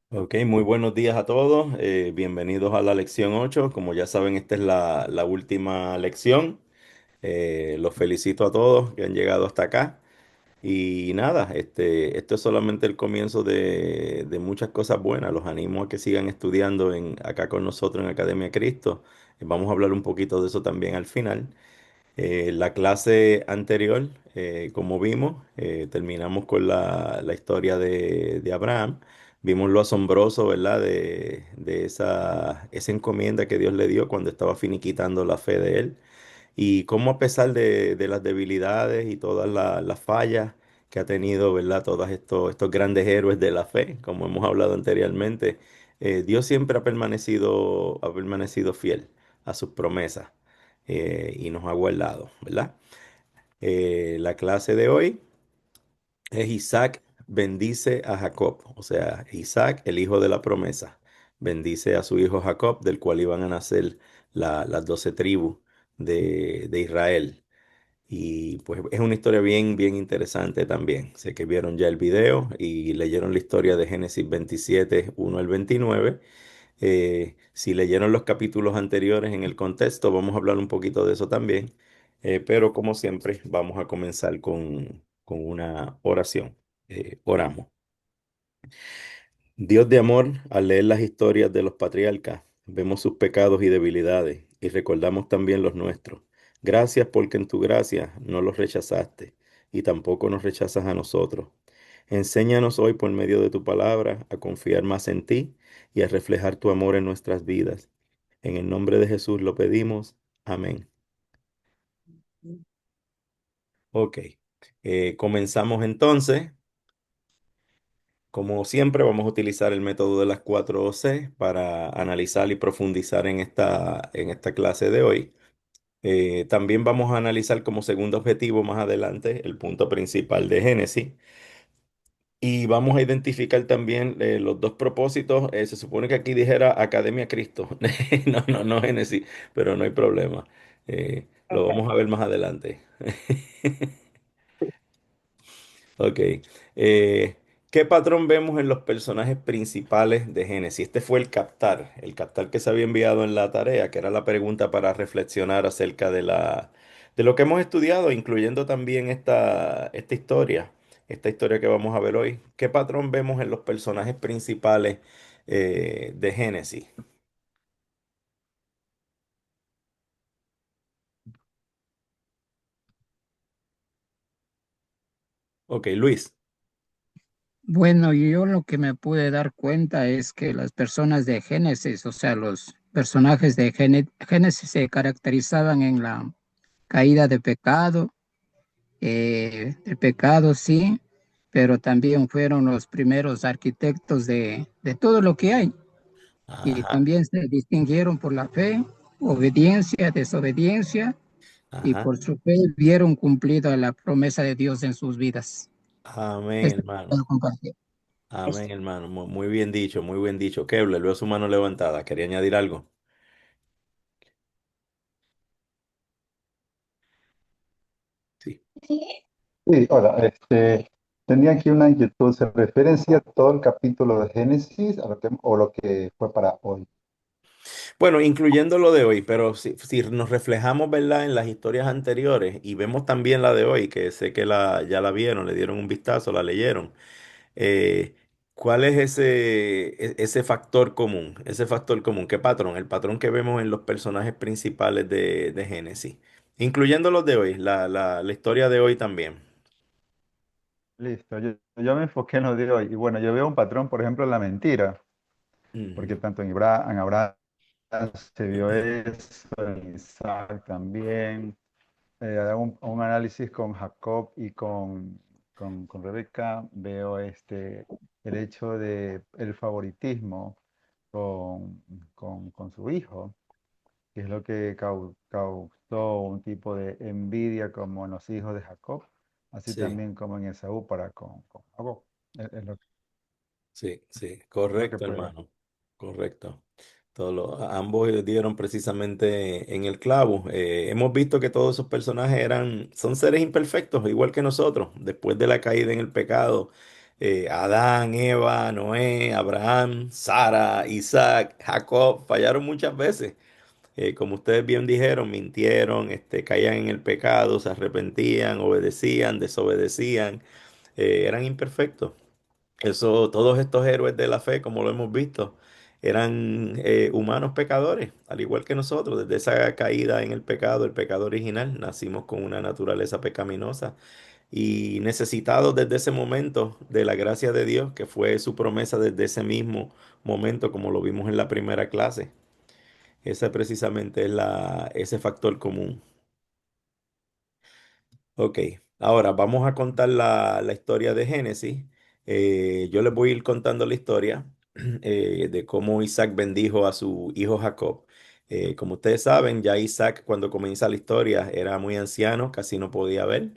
Ok, muy buenos días a todos. Bienvenidos a la lección 8. Como ya saben, esta es la última lección. Los felicito a todos que han llegado hasta acá. Y nada, esto es solamente el comienzo de muchas cosas buenas. Los animo a que sigan estudiando acá con nosotros en Academia Cristo. Vamos a hablar un poquito de eso también al final. La clase anterior, como vimos, terminamos con la historia de Abraham. Vimos lo asombroso, ¿verdad? De esa encomienda que Dios le dio cuando estaba finiquitando la fe de él. Y cómo a pesar de las debilidades y todas las fallas que ha tenido, ¿verdad? Todos estos grandes héroes de la fe, como hemos hablado anteriormente, Dios siempre ha permanecido fiel a sus promesas y nos ha guardado, ¿verdad? La clase de hoy es Isaac bendice a Jacob, o sea, Isaac, el hijo de la promesa, bendice a su hijo Jacob, del cual iban a nacer las 12 tribus de Israel. Y pues es una historia bien, bien interesante también. Sé que vieron ya el video y leyeron la historia de Génesis 27 1 al 29. Si leyeron los capítulos anteriores en el contexto, vamos a hablar un poquito de eso también. Pero como siempre, vamos a comenzar con una oración. Oramos. Dios de amor, al leer las historias de los patriarcas, vemos sus pecados y debilidades y recordamos también los nuestros. Gracias porque en tu gracia no los rechazaste y tampoco nos rechazas a nosotros. Enséñanos hoy por medio de tu palabra a confiar más en ti y a reflejar tu amor en nuestras vidas. En el nombre de Jesús lo pedimos. Amén. Ok. Comenzamos entonces. Como siempre, vamos a utilizar el método de las 4 C para analizar y profundizar en esta clase de hoy. También vamos a analizar como segundo objetivo más adelante el punto principal de Génesis. Y vamos a identificar también los dos propósitos. Se supone que aquí dijera Academia Cristo. No, no, no Génesis, pero no hay problema. Lo Ok. vamos a ver más adelante. Ok. ¿Qué patrón vemos en los personajes principales de Génesis? Este fue el captar que se había enviado en la tarea, que era la pregunta para reflexionar acerca de lo que hemos estudiado, incluyendo también esta historia que vamos a ver hoy. ¿Qué patrón vemos en los personajes principales de Génesis? Ok, Luis. Bueno, yo lo que me pude dar cuenta es que las personas de Génesis, o sea, los personajes de Génesis se caracterizaban en la caída de pecado sí, pero también fueron los primeros arquitectos de todo lo que hay. Y Ajá, también se distinguieron por la fe, obediencia, desobediencia, y ajá. por su fe vieron cumplida la promesa de Dios en sus vidas. Amén, Esto hermano. puedo compartir. Amén, hermano. Muy bien dicho, muy bien dicho. Kevler, veo su mano levantada. ¿Quería añadir algo? Sí. Sí, hola. Tenía aquí una inquietud. ¿Se referencia todo el capítulo de Génesis o lo que fue para hoy? Bueno, incluyendo lo de hoy, pero si nos reflejamos, ¿verdad?, en las historias anteriores y vemos también la de hoy, que sé que ya la vieron, le dieron un vistazo, la leyeron. eh, ¿Cuál es ese factor común? Ese factor común, ¿qué patrón? El patrón que vemos en los personajes principales de Génesis, incluyendo los de hoy, la historia de hoy también. Listo. Yo me enfoqué en lo de hoy. Y bueno, yo veo un patrón, por ejemplo, en la mentira, porque Ujú. tanto en Abraham se vio eso, en Isaac también. Hago un análisis con Jacob y con Rebeca. Veo el hecho de el favoritismo con, con su hijo, que es lo que causó un tipo de envidia como en los hijos de Jacob, así Sí. también como en Esaú para con Jacob. Es Sí, sí, lo que correcto, puedo ver. hermano, correcto. Ambos dieron precisamente en el clavo. Hemos visto que todos esos personajes son seres imperfectos, igual que nosotros. Después de la caída en el pecado, Adán, Eva, Noé, Abraham, Sara, Isaac, Jacob, fallaron muchas veces. Como ustedes bien dijeron, mintieron, caían en el pecado, se arrepentían, obedecían, desobedecían, eran imperfectos. Eso, todos estos héroes de la fe, como lo hemos visto, eran humanos pecadores, al igual que nosotros. Desde esa caída en el pecado original, nacimos con una naturaleza pecaminosa y necesitados desde ese momento de la gracia de Dios, que fue su promesa desde ese mismo momento, como lo vimos en la primera clase. Ese precisamente es ese factor común. Ok, ahora vamos a contar la historia de Génesis. Yo les voy a ir contando la historia de cómo Isaac bendijo a su hijo Jacob. Como ustedes saben, ya Isaac cuando comienza la historia era muy anciano, casi no podía ver.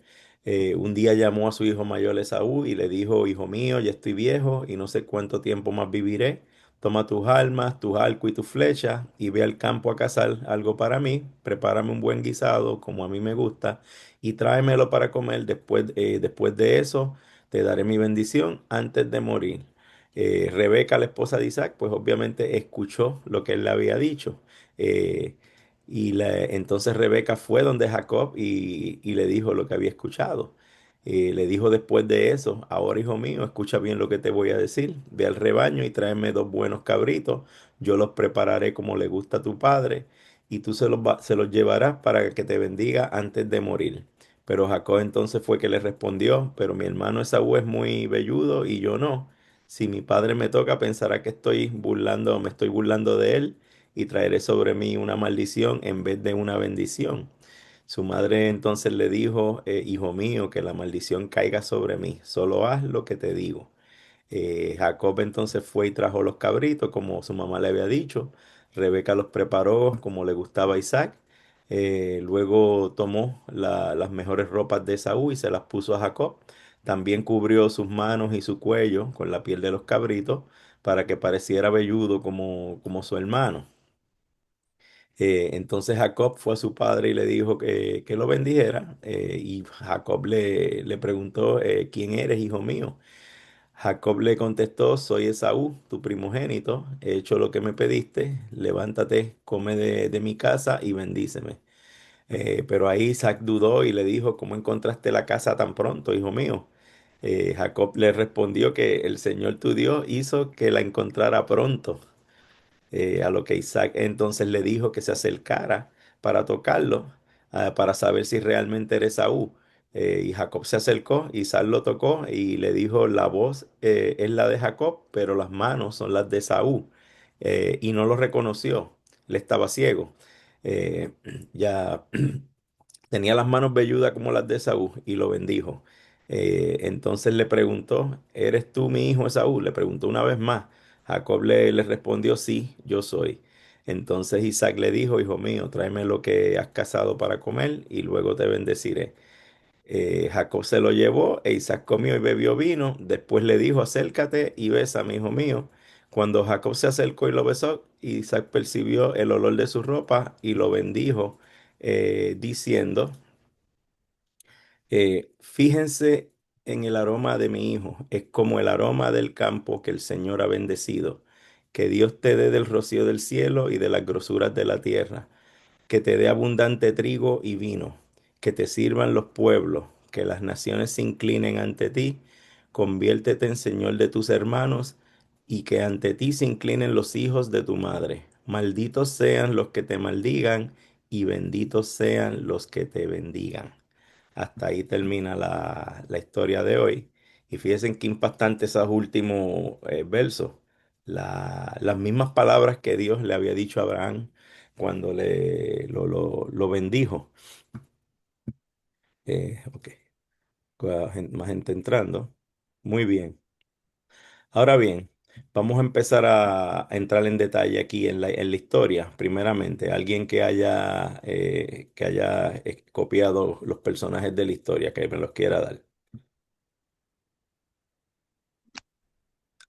Un día llamó a su hijo mayor Esaú y le dijo, hijo mío, ya estoy viejo y no sé cuánto tiempo más viviré. Toma tus armas, tus arco y tus flechas y ve al campo a cazar algo para mí. Prepárame un buen guisado como a mí me gusta y tráemelo para comer. Después de eso, te daré mi bendición antes de morir. Rebeca, la esposa de Isaac, pues obviamente escuchó lo que él le había dicho. Eh, entonces Rebeca fue donde Jacob y le dijo lo que había escuchado. Le dijo después de eso, ahora hijo mío, escucha bien lo que te voy a decir. Ve al rebaño y tráeme dos buenos cabritos. Yo los prepararé como le gusta a tu padre y tú se los llevarás para que te bendiga antes de morir. Pero Jacob entonces fue que le respondió, pero mi hermano Esaú es muy velludo y yo no. Si mi padre me toca, pensará que me estoy burlando de él y traeré sobre mí una maldición en vez de una bendición. Su madre entonces le dijo, hijo mío, que la maldición caiga sobre mí, solo haz lo que te digo. Jacob entonces fue y trajo los cabritos, como su mamá le había dicho. Rebeca los preparó como le gustaba a Isaac. Luego tomó las mejores ropas de Esaú y se las puso a Jacob. También cubrió sus manos y su cuello con la piel de los cabritos para que pareciera velludo como su hermano. Entonces Jacob fue a su padre y le dijo que lo bendijera. Y Jacob le preguntó, ¿quién eres, hijo mío? Jacob le contestó, soy Esaú, tu primogénito, he hecho lo que me pediste, levántate, come de mi casa y bendíceme. Pero ahí Isaac dudó y le dijo, ¿cómo encontraste la casa tan pronto, hijo mío? Jacob le respondió que el Señor tu Dios hizo que la encontrara pronto. A lo que Isaac entonces le dijo que se acercara para tocarlo, para saber si realmente era Esaú. Y Jacob se acercó, Isaac lo tocó y le dijo, la voz es la de Jacob, pero las manos son las de Esaú. Y no lo reconoció, le estaba ciego. Eh, ya tenía las manos velludas como las de Esaú y lo bendijo. Entonces le preguntó, ¿eres tú mi hijo Esaú? Le preguntó una vez más. Jacob le respondió, sí, yo soy. Entonces Isaac le dijo, hijo mío, tráeme lo que has cazado para comer y luego te bendeciré. Jacob se lo llevó e Isaac comió y bebió vino. Después le dijo, acércate y bésame, hijo mío. Cuando Jacob se acercó y lo besó, Isaac percibió el olor de su ropa y lo bendijo, diciendo, fíjense en el aroma de mi hijo, es como el aroma del campo que el Señor ha bendecido. Que Dios te dé del rocío del cielo y de las grosuras de la tierra, que te dé abundante trigo y vino, que te sirvan los pueblos, que las naciones se inclinen ante ti, conviértete en Señor de tus hermanos, y que ante ti se inclinen los hijos de tu madre. Malditos sean los que te maldigan, y benditos sean los que te bendigan. Hasta ahí termina la historia de hoy. Y fíjense qué impactante esos últimos versos. Las mismas palabras que Dios le había dicho a Abraham cuando lo bendijo. Ok, más gente entrando. Muy bien. Ahora bien, vamos a empezar a entrar en detalle aquí en la historia. Primeramente, alguien que haya copiado los personajes de la historia, que me los quiera dar.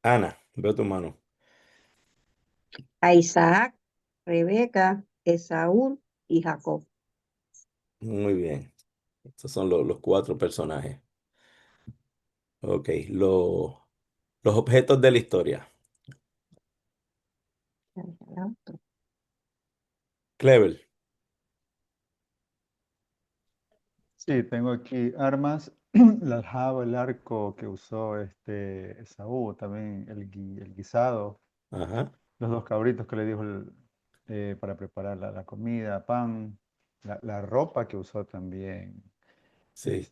Ana, veo tu mano. A Isaac, Rebeca, Esaú y Jacob. Muy bien. Estos son los cuatro personajes. Ok, Los objetos de la historia. Clever. Sí, tengo aquí armas, la aljaba, el arco que usó Esaú, también el guisado, Ajá. los dos cabritos que le dijo para preparar la comida, pan, la ropa que usó también Sí,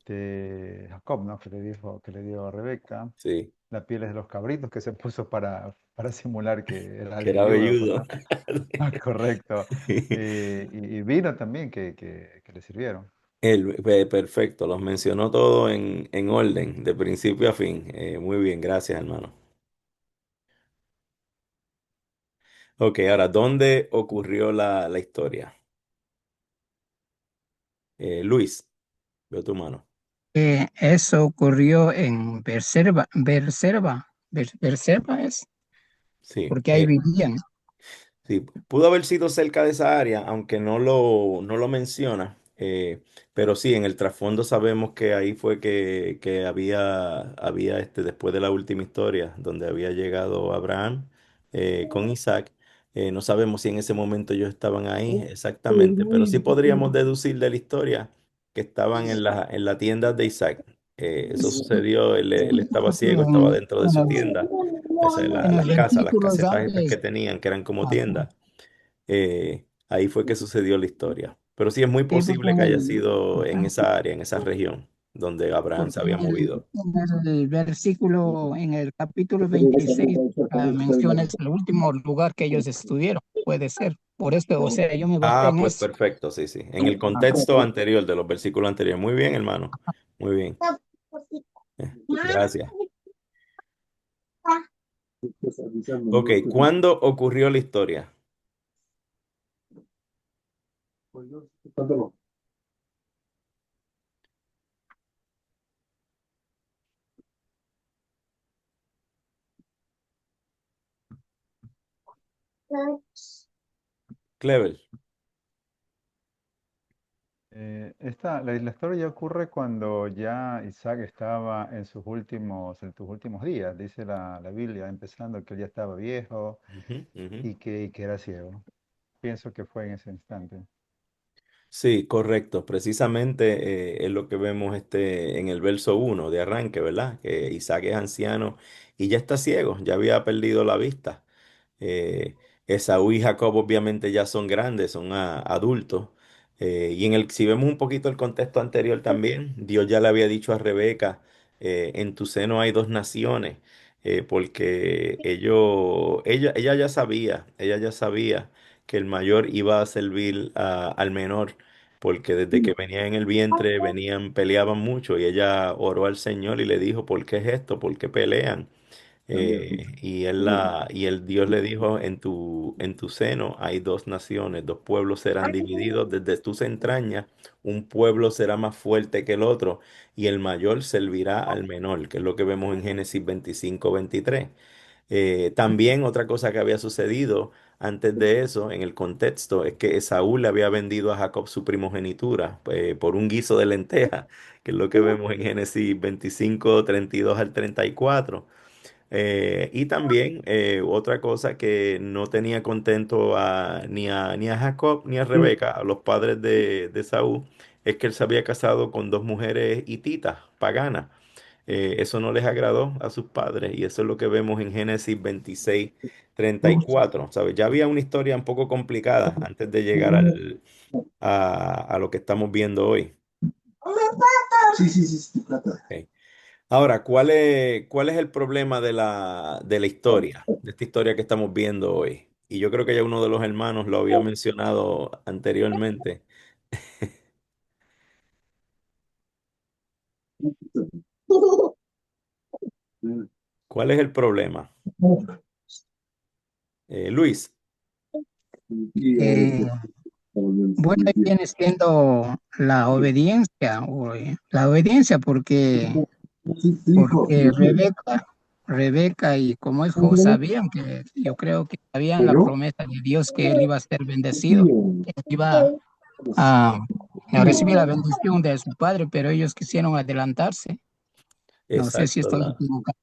Jacob, ¿no? Que le dio a Rebeca, sí. la piel de los cabritos que se puso para simular que era Que era alguien viudo, pues, velludo. ¿no? Ah, correcto. Y vino también que le sirvieron. Perfecto, los mencionó todo en orden, de principio a fin. Muy bien, gracias, hermano. Ok, ahora, ¿dónde ocurrió la historia? Luis, veo tu mano. Eso ocurrió en Berserba es, Sí, porque ahí vivían. sí, pudo haber sido cerca de esa área, aunque no lo menciona. Pero sí, en el trasfondo sabemos que ahí fue que había después de la última historia, donde había llegado Abraham con Isaac. No sabemos si en ese momento ellos estaban ahí exactamente, pero sí podríamos deducir de la historia que estaban en la tienda de Isaac. Eso sucedió, él estaba ciego, estaba dentro de En su los, tienda. O sea, en las los casas, las versículos casetas estas que antes, tenían, que eran como ajá, tiendas. Ahí fue que sucedió la historia. Pero sí es muy sí, porque posible que haya sido en ajá, esa área, en esa región, donde Abraham se porque había movido. en el versículo, en el capítulo 26, menciona es el último lugar que ellos estuvieron. Puede ser. Por esto, o sea, yo me basé Ah, en pues eso. perfecto, sí, sí. En el Ajá. contexto anterior de los versículos anteriores. Muy bien, hermano. Muy bien. Gracias. Ok, ¿cuándo ocurrió la historia? Clever. La historia ya ocurre cuando ya Isaac estaba en sus últimos días, dice la Biblia, empezando que él ya estaba viejo Ujú, ujú. y que era ciego. Pienso que fue en ese instante. Sí, correcto. Precisamente es lo que vemos en el verso 1 de arranque, ¿verdad? Que Isaac es anciano y ya está ciego, ya había perdido la vista. Eh, Esaú y Jacob obviamente ya son grandes, son adultos. Y si vemos un poquito el contexto anterior también, Dios ya le había dicho a Rebeca, en tu seno hay dos naciones, porque ella ya sabía que el mayor iba a servir al menor, porque desde que venía en el vientre peleaban mucho y ella oró al Señor y le dijo, ¿por qué es esto? ¿Por qué pelean? Y el Dios le dijo, en tu seno hay dos naciones, dos pueblos serán divididos desde tus entrañas, un pueblo será más fuerte que el otro, y el mayor servirá al menor, que es lo que vemos en Génesis 25-23. También otra cosa que había sucedido antes de eso, en el contexto, es que Esaú le había vendido a Jacob su primogenitura por un guiso de lenteja, que es lo que vemos en Génesis 25-32-34. Y también otra cosa que no tenía contento ni a Jacob ni a Rebeca, a los padres de Saúl, es que él se había casado con dos mujeres hititas, paganas. Eso no les agradó a sus padres y eso es lo que vemos en Génesis 26-34. ¿Sabes? Ya había una historia un poco complicada antes de llegar a lo que estamos viendo hoy. Sí, sí, sí, sí, plata. Ok. Ahora, ¿cuál es el problema de la historia, de esta historia que estamos viendo hoy? Y yo creo que ya uno de los hermanos lo había mencionado anteriormente. ¿Cuál es el problema? Luis. Eh, bueno, ahí viene siendo la obediencia, la obediencia porque Rebeca y como hijo sabían que, yo creo que sabían la promesa de Dios que él iba a ser bendecido, que él iba a, a recibir la bendición de su padre, pero ellos quisieron adelantarse. No sé si Exacto. estoy equivocado.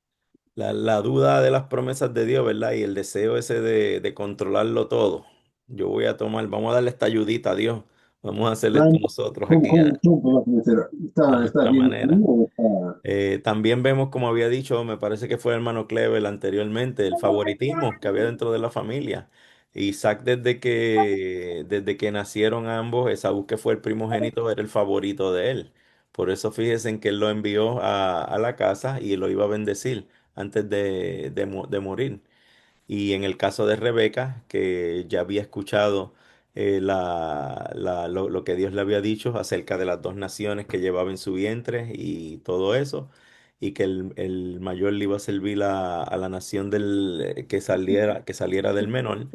la duda de las promesas de Dios, ¿verdad? Y el deseo ese de controlarlo todo. Yo voy a tomar, vamos a darle esta ayudita a Dios. Vamos a hacerle esto Frank, nosotros ¿cómo, aquí cómo, cómo puedo conocer? a ¿Está nuestra bien manera. o está? También vemos, como había dicho, me parece que fue el hermano Clevel anteriormente, el favoritismo que había dentro de la familia. Isaac, desde que nacieron ambos, Esaú, que fue el primogénito, era el favorito de él. Por eso fíjense en que él lo envió a la casa y lo iba a bendecir antes de morir. Y en el caso de Rebeca, que ya había escuchado lo que Dios le había dicho acerca de las dos naciones que llevaba en su vientre y todo eso, y que el mayor le iba a servir a la nación que saliera del menor,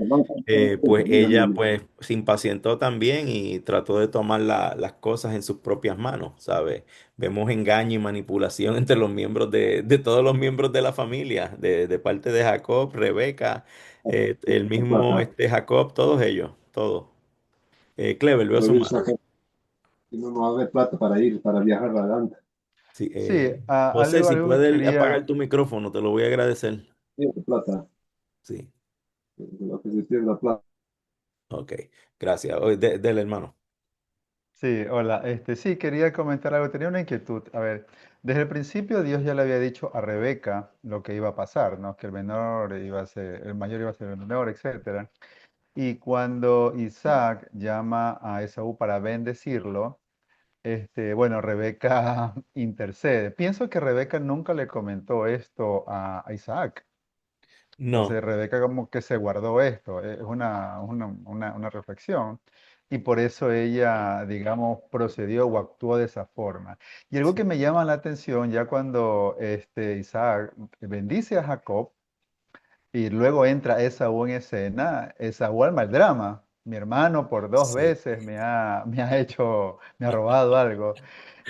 pues ella pues se impacientó también y trató de tomar las cosas en sus propias manos, ¿sabes? Vemos engaño y manipulación entre los miembros de todos los miembros de la familia, de parte de Jacob, Rebeca, el mismo Plata. Jacob, todos ellos, todos. Clever, veo Lo su vi mano. sacar, que no va a haber plata para ir, para viajar adelante. Sí, Sí, José, si algo que puedes quería, apagar tu micrófono, te lo voy a agradecer. Tiene plata, Sí, lo que se pierde la plata. ok, gracias. Dele, hermano. sí, hola, sí, quería comentar algo, tenía una inquietud. A ver, desde el principio Dios ya le había dicho a Rebeca lo que iba a pasar, ¿no? Que el menor iba a ser, el mayor iba a ser el menor, etcétera. Y cuando Isaac llama a Esaú para bendecirlo, bueno, Rebeca intercede. Pienso que Rebeca nunca le comentó esto a Isaac. No, Entonces Rebeca como que se guardó esto, es una reflexión, y por eso ella, digamos, procedió o actuó de esa forma. Y algo que sí. me llama la atención ya cuando Isaac bendice a Jacob, y luego entra Esaú en escena, Esaú arma el drama. Mi hermano por dos Sí. veces me ha robado algo.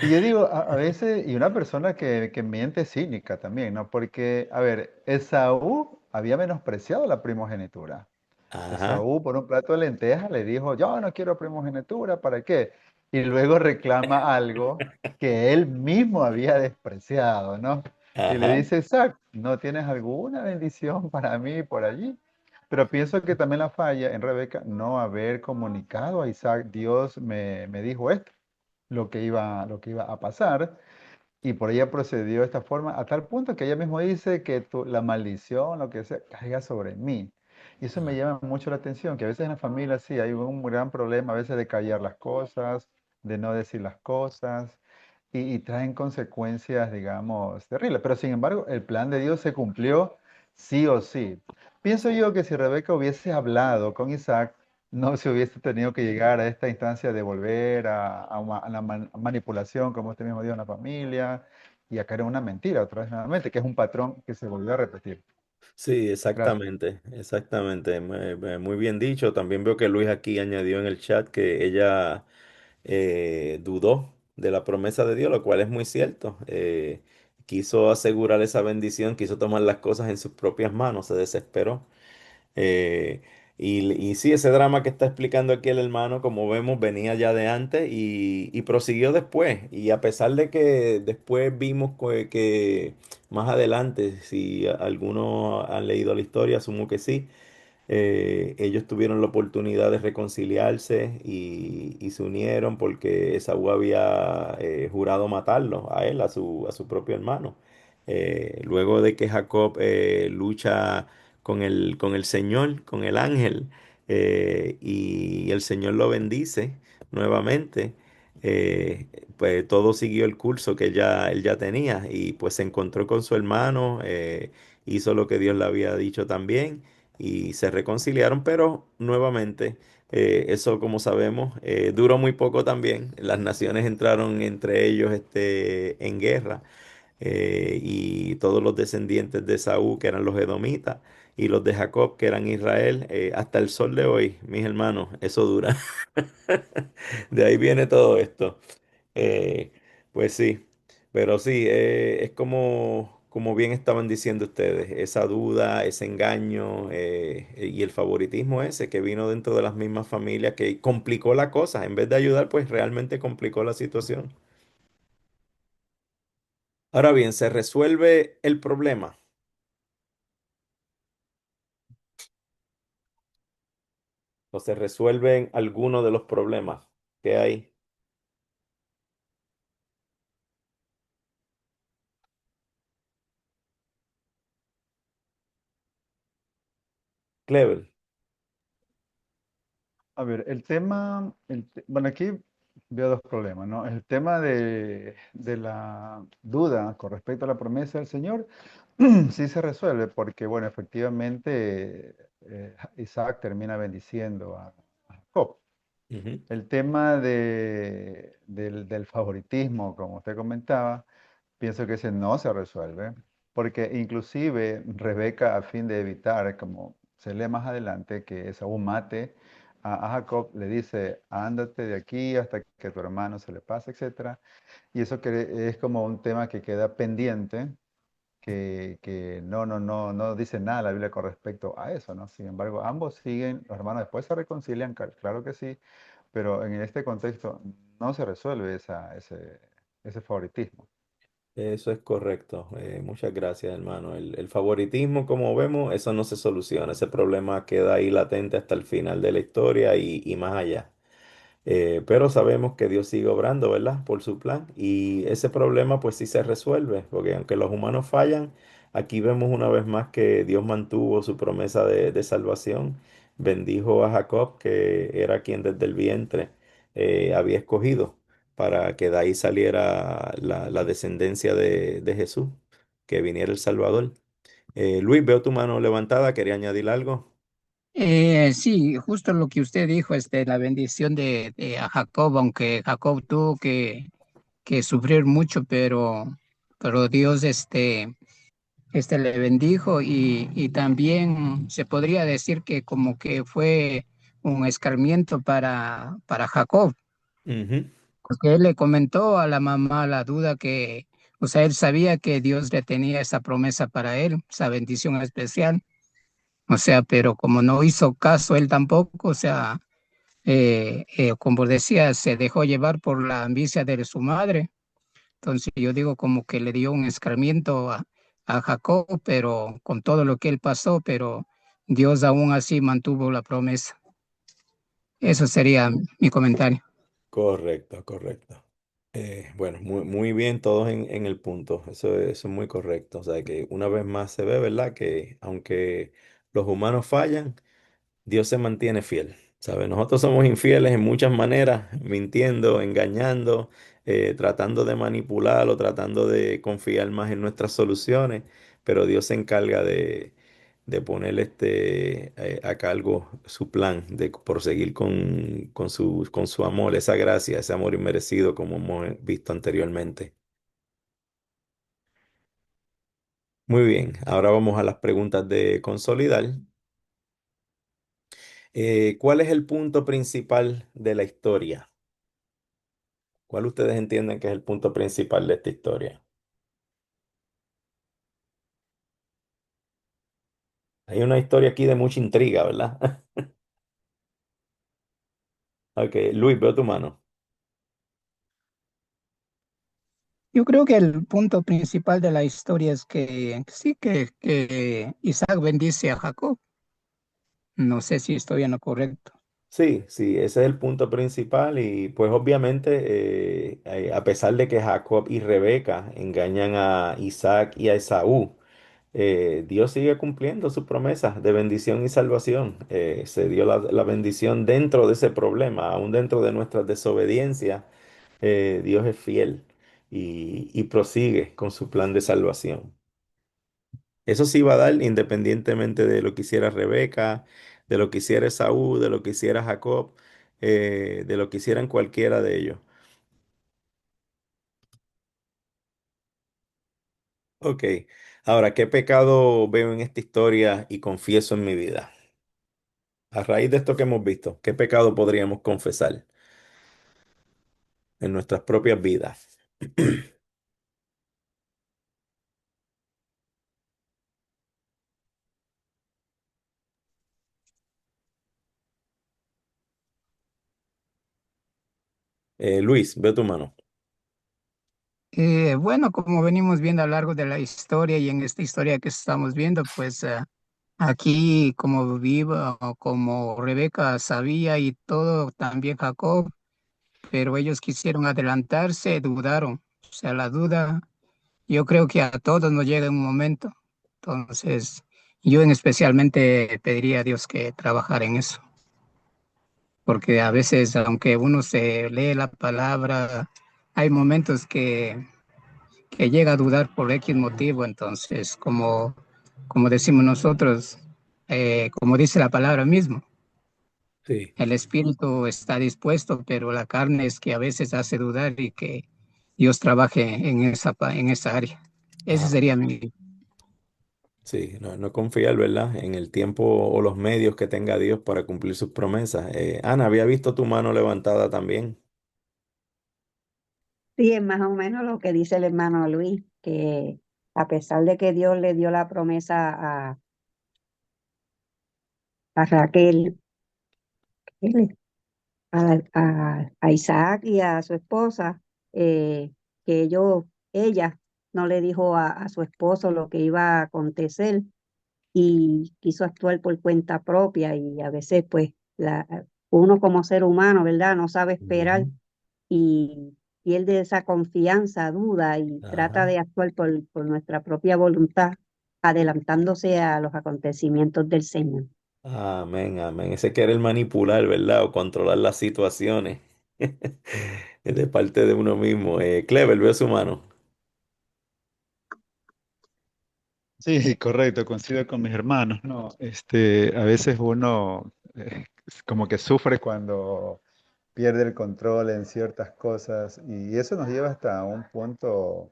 Y yo digo, a veces, y una persona que miente es cínica también, ¿no? Porque, a ver, Esaú había menospreciado la primogenitura. Ajá, Esaú, por un plato de lentejas, le dijo, yo no quiero primogenitura, ¿para qué? Y luego reclama algo que él mismo había despreciado, ¿no? Y le ajá. dice, Isaac, ¿no tienes alguna bendición para mí por allí? Pero pienso que también la falla en Rebeca no haber comunicado a Isaac, Dios me dijo esto, lo que iba a pasar. Y por ella procedió de esta forma, a tal punto que ella mismo dice que la maldición, lo que sea, caiga sobre mí. Y eso me llama mucho la atención, que a veces en la familia sí hay un gran problema, a veces de callar las cosas, de no decir las cosas, y traen consecuencias, digamos, terribles. Pero sin embargo, el plan de Dios se cumplió sí o sí. Pienso yo que si Rebeca hubiese hablado con Isaac, no se hubiese tenido que llegar a esta instancia de volver a la manipulación, como usted mismo dijo, en la familia, y a caer en una mentira otra vez nuevamente, que es un patrón que se volvió a repetir. Sí, Gracias. exactamente, exactamente. Muy bien dicho. También veo que Luis aquí añadió en el chat que ella dudó de la promesa de Dios, lo cual es muy cierto. Quiso asegurar esa bendición, quiso tomar las cosas en sus propias manos, se desesperó. Eh, y sí, ese drama que está explicando aquí el hermano, como vemos, venía ya de antes y prosiguió después. Y a pesar de que después vimos que más adelante, si algunos han leído la historia, asumo que sí, ellos tuvieron la oportunidad de reconciliarse y se unieron porque Esaú había jurado matarlo a él, a su propio hermano. Luego de que Jacob lucha con el Señor, con el ángel, y el Señor lo bendice nuevamente, eh, pues todo siguió el curso que él ya tenía y pues se encontró con su hermano, hizo lo que Dios le había dicho también y se reconciliaron, pero nuevamente, eso como sabemos, duró muy poco también. Las naciones entraron entre ellos en guerra, y todos los descendientes de Saúl, que eran los edomitas, y los de Jacob, que eran Israel, hasta el sol de hoy, mis hermanos, eso dura. De ahí viene todo esto. Eh, pues sí, pero sí, es como bien estaban diciendo ustedes, esa duda, ese engaño, y el favoritismo ese que vino dentro de las mismas familias que complicó la cosa, en vez de ayudar, pues realmente complicó la situación. Ahora bien, ¿se resuelve el problema? o se resuelven algunos de los problemas que hay. Clever. A ver, el tema, bueno, aquí veo dos problemas, ¿no? El tema de la duda con respecto a la promesa del Señor sí se resuelve porque, bueno, efectivamente Isaac termina bendiciendo a Jacob. Ujú. El tema del favoritismo, como usted comentaba, pienso que ese no se resuelve, porque inclusive Rebeca, a fin de evitar, como se lee más adelante, que Esaú mate a Jacob, le dice, ándate de aquí hasta que tu hermano se le pase, etcétera. Y eso que es como un tema que queda pendiente, que no dice nada la Biblia con respecto a eso, ¿no? Sin embargo, ambos siguen, los hermanos después se reconcilian, claro que sí, pero en este contexto no se resuelve ese favoritismo. Eso es correcto. Muchas gracias, hermano. El favoritismo, como vemos, eso no se soluciona. Ese problema queda ahí latente hasta el final de la historia y más allá. Pero sabemos que Dios sigue obrando, ¿verdad? Por su plan. Y ese problema pues sí se resuelve, porque aunque los humanos fallan, aquí vemos una vez más que Dios mantuvo su promesa de salvación. Bendijo a Jacob, que era quien desde el vientre había escogido para que de ahí saliera la descendencia de Jesús, que viniera el Salvador. Luis, veo tu mano levantada, quería añadir algo. Sí, justo lo que usted dijo, la bendición de a Jacob, aunque Jacob tuvo que sufrir mucho, pero Dios le bendijo y también se podría decir que como que fue un escarmiento para Jacob, Ujú. porque él le comentó a la mamá la duda que, o sea, él sabía que Dios le tenía esa promesa para él, esa bendición especial, o sea, pero como no hizo caso él tampoco, o sea, como decía, se dejó llevar por la ambición de su madre. Entonces yo digo como que le dio un escarmiento a Jacob, pero con todo lo que él pasó, pero Dios aún así mantuvo la promesa. Eso sería mi comentario. Correcto, correcto. Bueno, muy bien, todos en el punto. Eso es muy correcto. O sea, que una vez más se ve, ¿verdad? Que aunque los humanos fallan, Dios se mantiene fiel. ¿Sabe? Nosotros somos infieles en muchas maneras, mintiendo, engañando, tratando de manipular o tratando de confiar más en nuestras soluciones, pero Dios se encarga de poner a cargo su plan, de proseguir con su amor, esa gracia, ese amor inmerecido, como hemos visto anteriormente. Muy bien, ahora vamos a las preguntas de consolidar. ¿Cuál es el punto principal de la historia? ¿Cuál ustedes entienden que es el punto principal de esta historia? Hay una historia aquí de mucha intriga, ¿verdad? Ok, Luis, veo tu mano. Yo creo que el punto principal de la historia es que sí, que Isaac bendice a Jacob. No sé si estoy en lo correcto. Sí, sí, ese es el punto principal y pues obviamente a pesar de que Jacob y Rebeca engañan a Isaac y a Esaú, Dios sigue cumpliendo sus promesas de bendición y salvación. Se dio la bendición dentro de ese problema, aún dentro de nuestras desobediencias. Dios es fiel y prosigue con su plan de salvación. Eso sí va a dar independientemente de lo que hiciera Rebeca, de lo que hiciera Esaú, de lo que hiciera Jacob, de lo que hicieran cualquiera de ellos. Ok, ahora, ¿qué pecado veo en esta historia y confieso en mi vida? A raíz de esto que hemos visto, ¿qué pecado podríamos confesar en nuestras propias vidas? Luis, veo tu mano. Bueno, como venimos viendo a lo largo de la historia y en esta historia que estamos viendo, pues Aquí como viva, o como Rebeca sabía y todo, también Jacob, pero ellos quisieron adelantarse, dudaron. O sea, la duda, yo creo que a todos nos llega en un momento. Entonces, yo en especialmente pediría a Dios que trabajara en eso, porque a veces, aunque uno se lee la palabra, hay momentos que llega a dudar por X motivo. Entonces, como decimos nosotros, como dice la palabra mismo, Sí. el espíritu está dispuesto, pero la carne es que a veces hace dudar y que Dios trabaje en en esa área. Ese Ah, sería mi... sí, no, no confiar, ¿verdad? En el tiempo o los medios que tenga Dios para cumplir sus promesas. Ana, había visto tu mano levantada también. Sí, es más o menos lo que dice el hermano Luis, que a pesar de que Dios le dio la promesa a Raquel, a Isaac y a su esposa, que ella no le dijo a su esposo lo que iba a acontecer y quiso actuar por cuenta propia y a veces pues uno como ser humano, ¿verdad? No sabe esperar Ujú. y pierde esa confianza, duda y trata Ajá. de actuar por nuestra propia voluntad, adelantándose a los acontecimientos del Señor. Amén, amén. Ese querer manipular, ¿verdad? O controlar las situaciones. Es de parte de uno mismo. Clever, veo su mano. Sí, correcto, coincido con mis hermanos, ¿no? A veces uno como que sufre cuando pierde el control en ciertas cosas y eso nos lleva hasta un punto,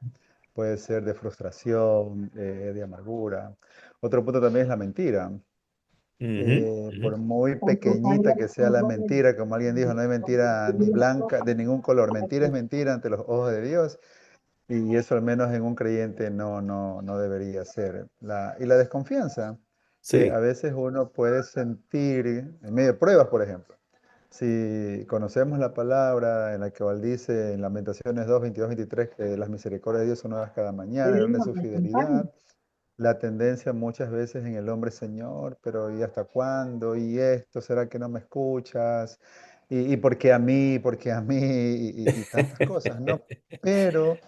puede ser de frustración, de amargura. Otro punto también es la mentira. Ujú, ujú. Por muy pequeñita que sea la mentira, como alguien dijo, no hay mentira ni blanca de ningún color. Mentira es mentira ante los ojos de Dios y eso al menos en un creyente no debería ser. Y la desconfianza, que a Sí. veces uno puede sentir en medio de pruebas, por ejemplo. Si conocemos la palabra en la que dice en Lamentaciones 2, 22, 23, que las misericordias de Dios son nuevas cada mañana, y hablan de su fidelidad, la tendencia muchas veces en el hombre, Señor, pero ¿y hasta cuándo? ¿Y esto? ¿Será que no me escuchas? ¿Y por qué a mí? ¿Por qué a mí? Y tantas cosas, ¿no? Pero,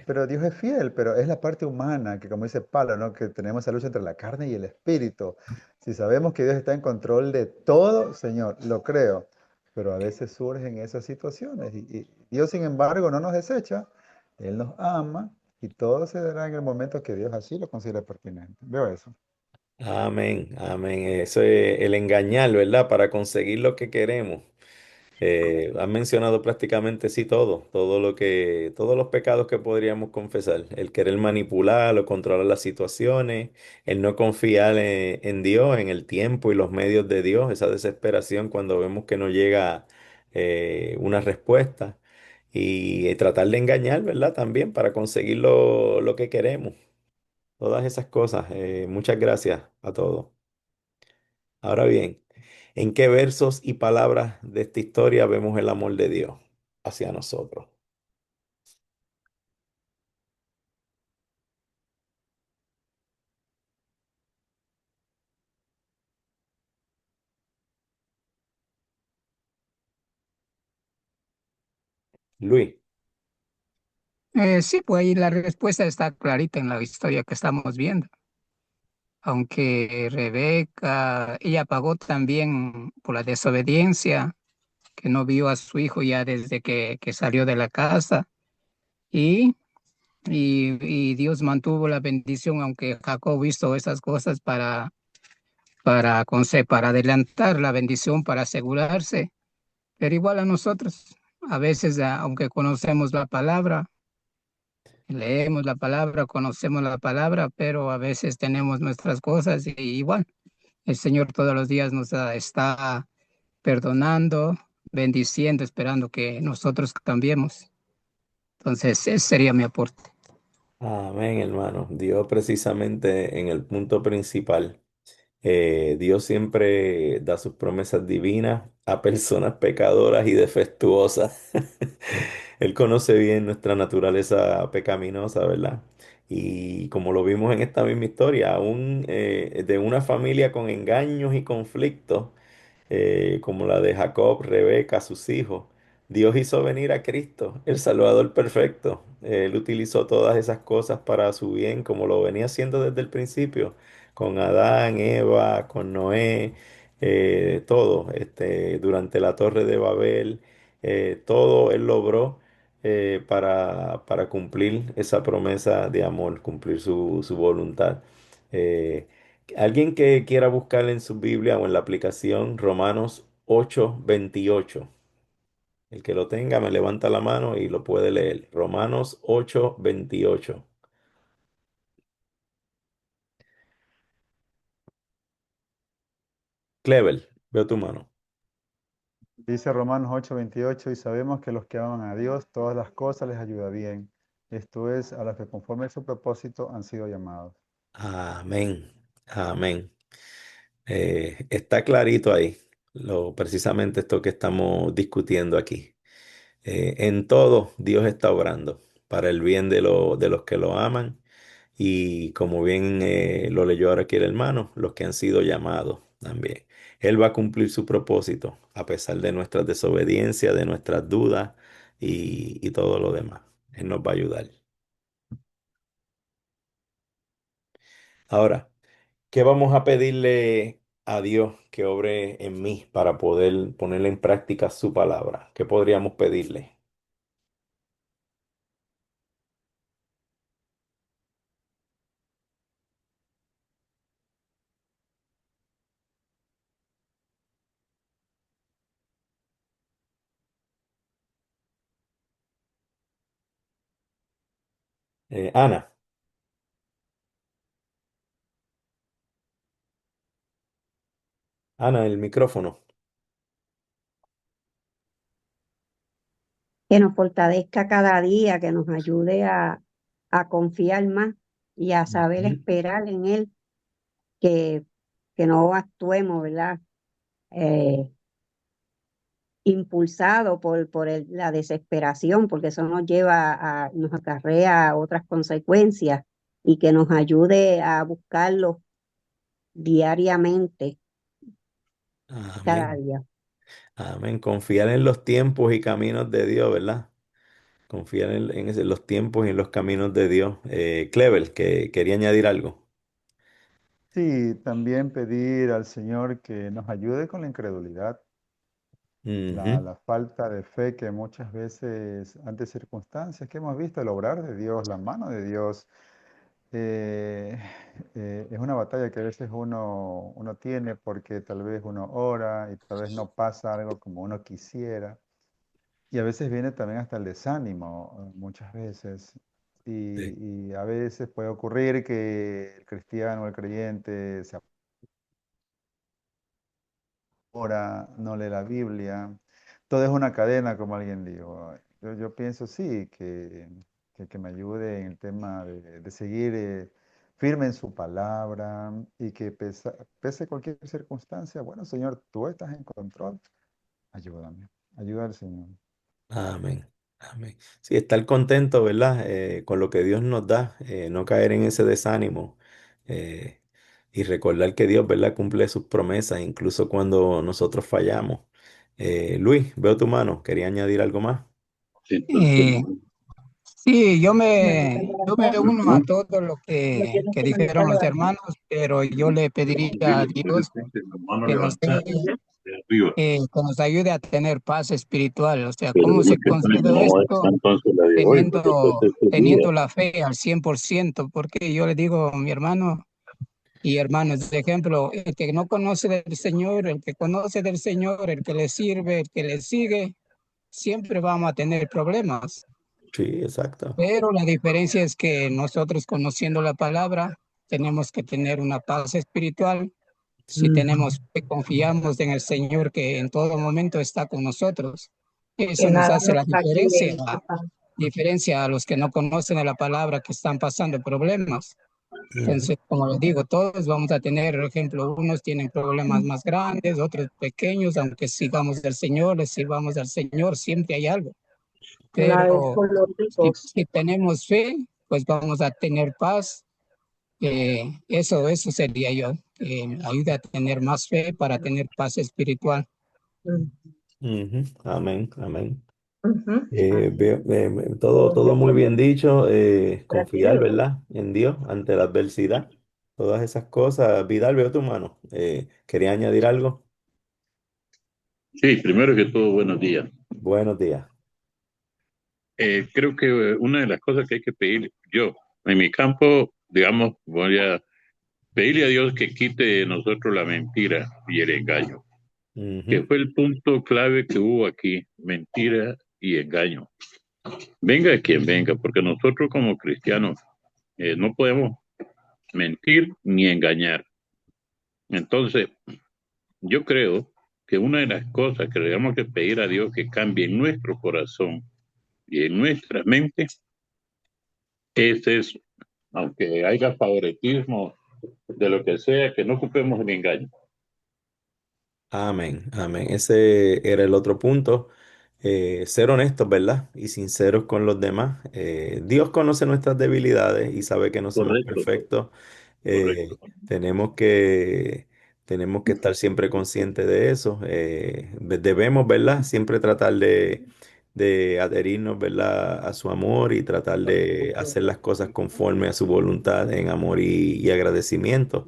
pero Dios es fiel, pero es la parte humana, que como dice Pablo, ¿no? Que tenemos esa lucha entre la carne y el espíritu. Si sabemos que Dios está en control de todo, Señor, lo creo, pero a veces surgen esas situaciones y Dios, sin embargo, no nos desecha, Él nos ama y todo se dará en el momento que Dios así lo considere pertinente. Veo eso. Amén, amén. Eso es el engañar, ¿verdad? Para conseguir lo que queremos. Han mencionado prácticamente sí todo, todos los pecados que podríamos confesar, el querer manipular o controlar las situaciones, el no confiar en Dios, en el tiempo y los medios de Dios, esa desesperación cuando vemos que no llega una respuesta y tratar de engañar, ¿verdad? También para conseguir lo que queremos, todas esas cosas. Muchas gracias a todos. Ahora bien, ¿en qué versos y palabras de esta historia vemos el amor de Dios hacia nosotros? Luis. Sí, pues ahí la respuesta está clarita en la historia que estamos viendo. Aunque Rebeca, ella pagó también por la desobediencia, que no vio a su hijo ya desde que salió de la casa. Y, y Dios mantuvo la bendición, aunque Jacob hizo esas cosas para adelantar la bendición, para asegurarse. Pero igual a nosotros, a veces, aunque conocemos la palabra, leemos la palabra, conocemos la palabra, pero a veces tenemos nuestras cosas y igual el Señor todos los días nos está perdonando, bendiciendo, esperando que nosotros cambiemos. Entonces, ese sería mi aporte. Amén, hermano. Dios precisamente en el punto principal. Dios siempre da sus promesas divinas a personas pecadoras y defectuosas. Él conoce bien nuestra naturaleza pecaminosa, ¿verdad? Y como lo vimos en esta misma historia, aún de una familia con engaños y conflictos, como la de Jacob, Rebeca, sus hijos. Dios hizo venir a Cristo, el Salvador perfecto. Él utilizó todas esas cosas para su bien, como lo venía haciendo desde el principio, con Adán, Eva, con Noé, todo, durante la Torre de Babel, todo Él logró para cumplir esa promesa de amor, cumplir su voluntad. Eh, Alguien que quiera buscar en su Biblia o en la aplicación Romanos 8:28. El que lo tenga me levanta la mano y lo puede leer. Romanos 8:28. Clevel, veo tu mano. Dice Romanos 8:28, y sabemos que los que aman a Dios, todas las cosas les ayuda bien. Esto es, a los que conforme a su propósito han sido llamados. Amén. Amén. Está clarito ahí, precisamente esto que estamos discutiendo aquí. En todo Dios está obrando para el bien de los que lo aman y como bien lo leyó ahora aquí el hermano, los que han sido llamados también. Él va a cumplir su propósito a pesar de nuestras desobediencias, de nuestras dudas y todo lo demás. Él nos va a ayudar. Ahora, ¿qué vamos a pedirle a Dios que obre en mí para poder ponerle en práctica su palabra? ¿Qué podríamos pedirle? Ana, Ana, el micrófono. Que nos fortalezca cada día, que nos ayude a confiar más y a saber Ujú. esperar en Él, que, que no actuemos, ¿verdad? Eh, Impulsado por la desesperación, porque eso nos lleva nos acarrea a otras consecuencias y que nos ayude a buscarlo diariamente, cada Amén. día. Amén. Confiar en los tiempos y caminos de Dios, ¿verdad? Confiar en los tiempos y en los caminos de Dios. Clevel, que quería añadir algo. Sí, también pedir al Señor que nos ayude con la incredulidad, Ujú. la falta de fe que muchas veces ante circunstancias que hemos visto, el obrar de Dios, la mano de Dios, eh, es una batalla que a veces uno tiene porque tal vez uno ora y tal vez no pasa algo como uno quisiera. Y a veces viene también hasta el desánimo, muchas veces. Sí. Y a veces puede ocurrir que el cristiano o el creyente se ora, no lee la Biblia. Todo es una cadena, como alguien dijo. Yo pienso sí, que me ayude en el tema de seguir firme en su palabra y que pese cualquier circunstancia, bueno, Señor, tú estás en control. Ayúdame, ayuda al Señor. Amén. Amén. Sí, estar contento, ¿verdad? Con lo que Dios nos da, no caer en ese desánimo eh, y recordar que Dios, ¿verdad? Cumple sus promesas, incluso cuando nosotros fallamos. Luis, veo tu mano. ¿Quería añadir algo más? Eh, sí, yo me uno a todo lo que dijeron los hermanos, pero yo le pediría a Dios que nos dé, que nos ayude a tener paz espiritual. O sea, ¿cómo se consigue esto? Teniendo la fe al 100%, porque yo le digo a mi hermano y hermanos, de ejemplo, el que no conoce del Señor, el que conoce del Señor, el que le sirve, el que le sigue, siempre vamos a tener problemas. Sí, exacto. Pero la diferencia es que nosotros conociendo la palabra, tenemos que tener una paz espiritual. Si tenemos fe, confiamos en el Señor que en todo momento está con nosotros. Eso nos hace la diferencia a los que no conocen a la palabra, que están pasando problemas. Ujú. Entonces, como les digo, todos vamos a tener, por ejemplo, unos tienen problemas más grandes, otros pequeños, aunque sigamos del Señor, les sirvamos al Señor, siempre hay algo. Pero si tenemos fe, pues vamos a tener paz. Eso sería yo. Ayuda a tener más fe para tener paz espiritual. Ujú. Amén, amén. Amén. Todo muy bien dicho. Confiar, ¿verdad? En Dios ante la adversidad. Todas esas cosas. Vidal, veo tu mano. ¿Quería añadir algo? Sí, primero que todo, buenos días. Buenos días. Creo que una de las cosas que hay que pedir, yo, en mi campo, digamos, voy a pedirle a Dios que quite de nosotros la mentira y el engaño, que Ujú. fue el punto clave que hubo aquí, mentira y engaño. Venga quien venga, porque nosotros como cristianos no podemos mentir ni engañar. Entonces, yo creo que una de las cosas que tenemos que pedir a Dios que cambie en nuestro corazón y en nuestra mente es eso, aunque haya favoritismo de lo que sea, que no ocupemos el engaño. Amén, amén. Ese era el otro punto. Ser honestos, ¿verdad? Y sinceros con los demás. Dios conoce nuestras debilidades y sabe que no somos Correcto, perfectos. correcto. Tenemos tenemos que estar siempre conscientes de eso. Debemos, ¿verdad? Siempre tratar de adherirnos, ¿verdad? A su amor y tratar de hacer las cosas conforme a su voluntad en amor y agradecimiento.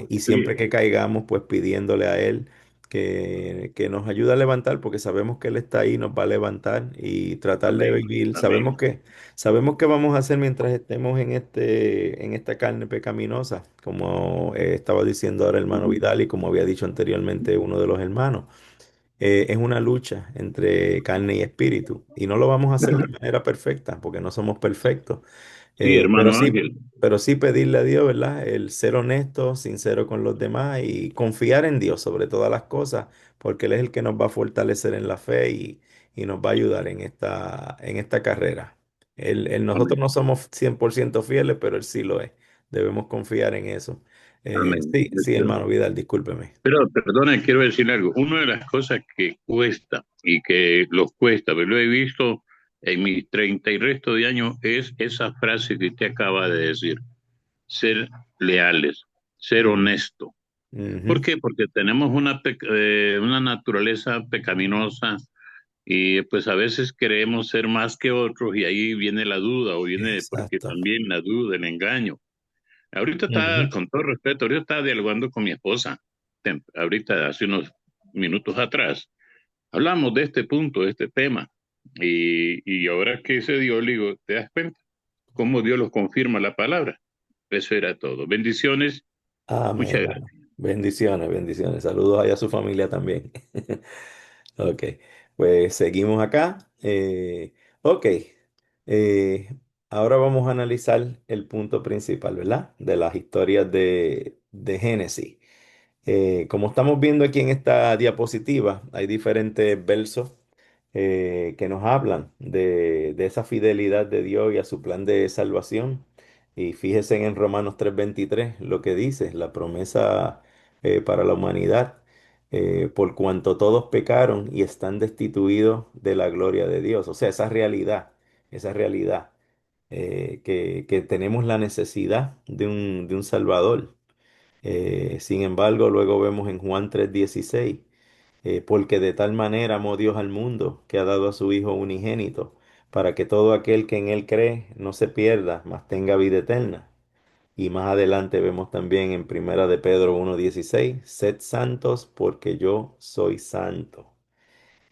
Y siempre Sí, que caigamos, pues pidiéndole a Él que nos ayude a levantar, porque sabemos que Él está ahí, nos va a levantar y tratar de amén, vivir. amén. Sabemos que vamos a hacer mientras estemos en esta carne pecaminosa, como estaba diciendo ahora el hermano Ujú. Vidal y como había dicho anteriormente uno de los hermanos. Es una lucha entre carne y espíritu y no lo vamos a hacer de manera perfecta, porque no somos perfectos. Sí, Eh, pero hermano sí, Ángel, pero sí pedirle a Dios, ¿verdad? El ser honesto, sincero con los demás y confiar en Dios sobre todas las cosas, porque Él es el que nos va a fortalecer en la fe y nos va a ayudar en esta carrera. Nosotros amén, no somos 100% fieles, pero Él sí lo es. Debemos confiar en eso. amén. Sí, sí, hermano Vidal, discúlpeme. Pero, perdona, quiero decir algo. Una de las cosas que cuesta y que los cuesta, pero lo he visto en mis 30 y resto de años, es esa frase que usted acaba de decir, ser leales, ser Mm, honesto. ¿Por ujú. qué? Porque tenemos una naturaleza pecaminosa y pues a veces queremos ser más que otros y ahí viene la duda o viene porque Exacto. también la duda, el engaño. Ahorita está, Ujú. con todo respeto, ahorita estaba dialogando con mi esposa, ahorita hace unos minutos atrás. Hablamos de este punto, de este tema y ahora que se dio, le digo, ¿te das cuenta cómo Dios los confirma la palabra? Eso era todo. Bendiciones, muchas Amén, amén. gracias. Bendiciones, bendiciones. Saludos ahí a su familia también. Ok, pues seguimos acá. Ok, eh, ahora vamos a analizar el punto principal, ¿verdad? De las historias de Génesis. Como estamos viendo aquí en esta diapositiva, hay diferentes versos que nos hablan de esa fidelidad de Dios y a su plan de salvación. Y fíjense en Romanos 3:23 lo que dice, la promesa para la humanidad, por cuanto todos pecaron y están destituidos de la gloria de Dios. O sea, esa realidad, que tenemos la necesidad de un Salvador. Sin embargo, luego vemos en Juan 3:16, porque de tal manera amó Dios al mundo que ha dado a su Hijo unigénito, para que todo aquel que en Él cree no se pierda, mas tenga vida eterna. Y más adelante vemos también en Primera de Pedro 1:16, sed santos porque yo soy santo.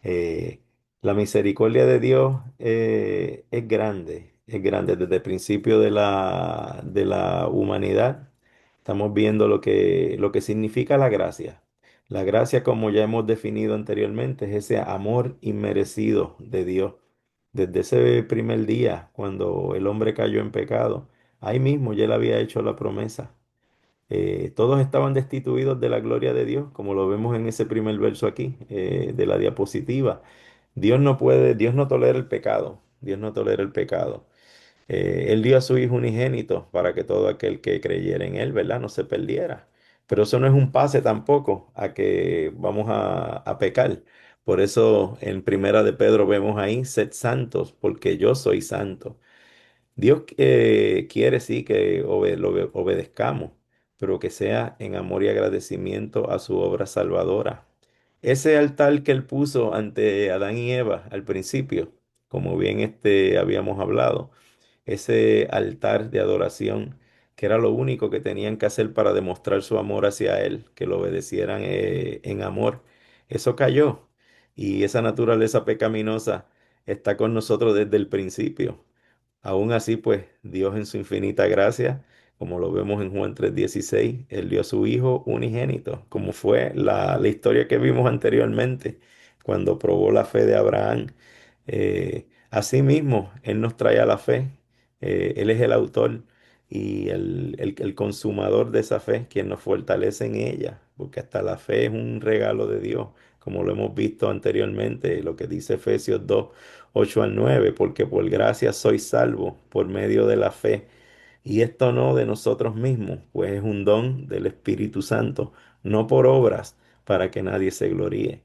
Eh, la misericordia de Dios es grande desde el principio de la humanidad. Estamos viendo lo que significa la gracia. La gracia, como ya hemos definido anteriormente, es ese amor inmerecido de Dios. Desde ese primer día, cuando el hombre cayó en pecado, ahí mismo ya él había hecho la promesa. Todos estaban destituidos de la gloria de Dios, como lo vemos en ese primer verso aquí, de la diapositiva. Dios no tolera el pecado, Dios no tolera el pecado. Él dio a su Hijo unigénito para que todo aquel que creyera en Él, ¿verdad? No se perdiera. Pero eso no es un pase tampoco a que vamos a pecar. Por eso en Primera de Pedro vemos ahí, sed santos, porque yo soy santo. Dios quiere sí que obedezcamos, pero que sea en amor y agradecimiento a su obra salvadora. Ese altar que él puso ante Adán y Eva al principio, como bien habíamos hablado, ese altar de adoración, que era lo único que tenían que hacer para demostrar su amor hacia él, que lo obedecieran en amor, eso cayó. Y esa naturaleza pecaminosa está con nosotros desde el principio. Aún así, pues Dios en su infinita gracia, como lo vemos en Juan 3:16, Él dio a su Hijo unigénito, como fue la historia que vimos anteriormente, cuando probó la fe de Abraham. Asimismo, Él nos trae a la fe. Él es el autor y el consumador de esa fe, quien nos fortalece en ella, porque hasta la fe es un regalo de Dios, como lo hemos visto anteriormente, lo que dice Efesios 2:8 al 9, porque por gracia sois salvos por medio de la fe. Y esto no de nosotros mismos, pues es un don del Espíritu Santo, no por obras, para que nadie se gloríe.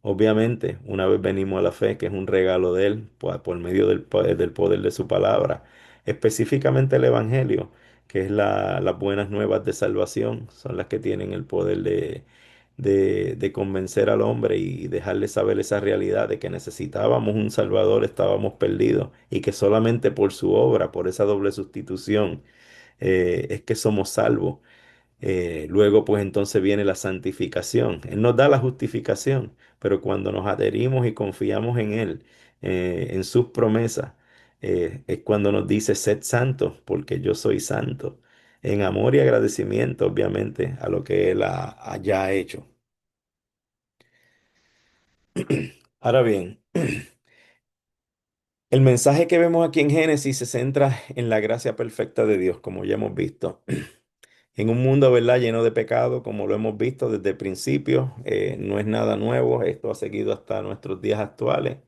Obviamente, una vez venimos a la fe, que es un regalo de Él, pues, por medio del poder de su palabra, específicamente el Evangelio, que es las buenas nuevas de salvación, son las que tienen el poder de convencer al hombre y dejarle saber esa realidad de que necesitábamos un Salvador, estábamos perdidos y que solamente por su obra, por esa doble sustitución, es que somos salvos. Luego, pues entonces viene la santificación. Él nos da la justificación, pero cuando nos adherimos y confiamos en Él, en sus promesas, es cuando nos dice, sed santos, porque yo soy santo, en amor y agradecimiento, obviamente, a lo que Él haya hecho. Ahora bien, el mensaje que vemos aquí en Génesis se centra en la gracia perfecta de Dios, como ya hemos visto. En un mundo, ¿verdad?, lleno de pecado, como lo hemos visto desde el principio, no es nada nuevo, esto ha seguido hasta nuestros días actuales.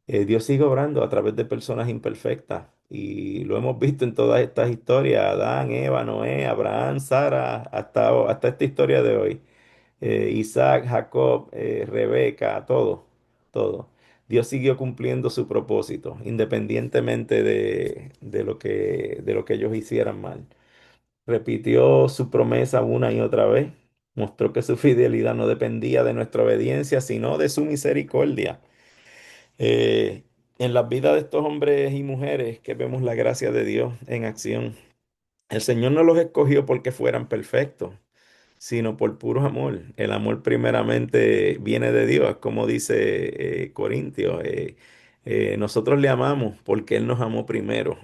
Dios sigue obrando a través de personas imperfectas y lo hemos visto en todas estas historias, Adán, Eva, Noé, Abraham, Sara, hasta esta historia de hoy. Isaac, Jacob, Rebeca, todo, todo. Dios siguió cumpliendo su propósito, independientemente de lo que ellos hicieran mal. Repitió su promesa una y otra vez. Mostró que su fidelidad no dependía de nuestra obediencia, sino de su misericordia. Eh, en las vidas de estos hombres y mujeres que vemos la gracia de Dios en acción. El Señor no los escogió porque fueran perfectos, sino por puro amor. El amor primeramente viene de Dios, como dice Corintios. Nosotros le amamos porque Él nos amó primero.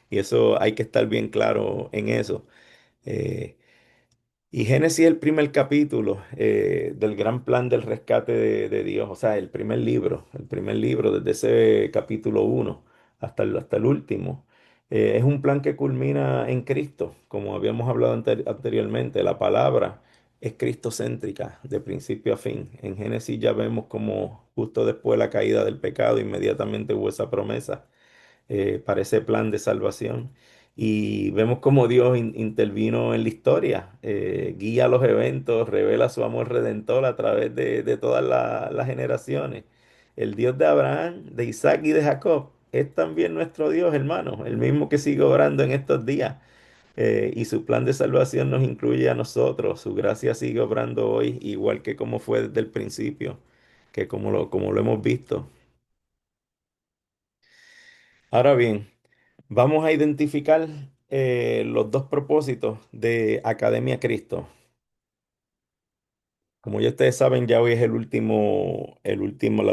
Y eso hay que estar bien claro en eso. Eh, y Génesis es el primer capítulo del gran plan del rescate de Dios, o sea, el primer libro desde ese capítulo 1 hasta el último. Es un plan que culmina en Cristo, como habíamos hablado anteriormente. La palabra es cristocéntrica, de principio a fin. En Génesis ya vemos como justo después de la caída del pecado, inmediatamente hubo esa promesa para ese plan de salvación. Y vemos cómo Dios intervino en la historia, guía los eventos, revela su amor redentor a través de todas las generaciones. El Dios de Abraham, de Isaac y de Jacob es también nuestro Dios, hermano, el mismo que sigue obrando en estos días. Y su plan de salvación nos incluye a nosotros. Su gracia sigue obrando hoy, igual que como fue desde el principio, que como lo hemos visto. Ahora bien, vamos a identificar los dos propósitos de Academia Cristo. Como ya ustedes saben, ya hoy es la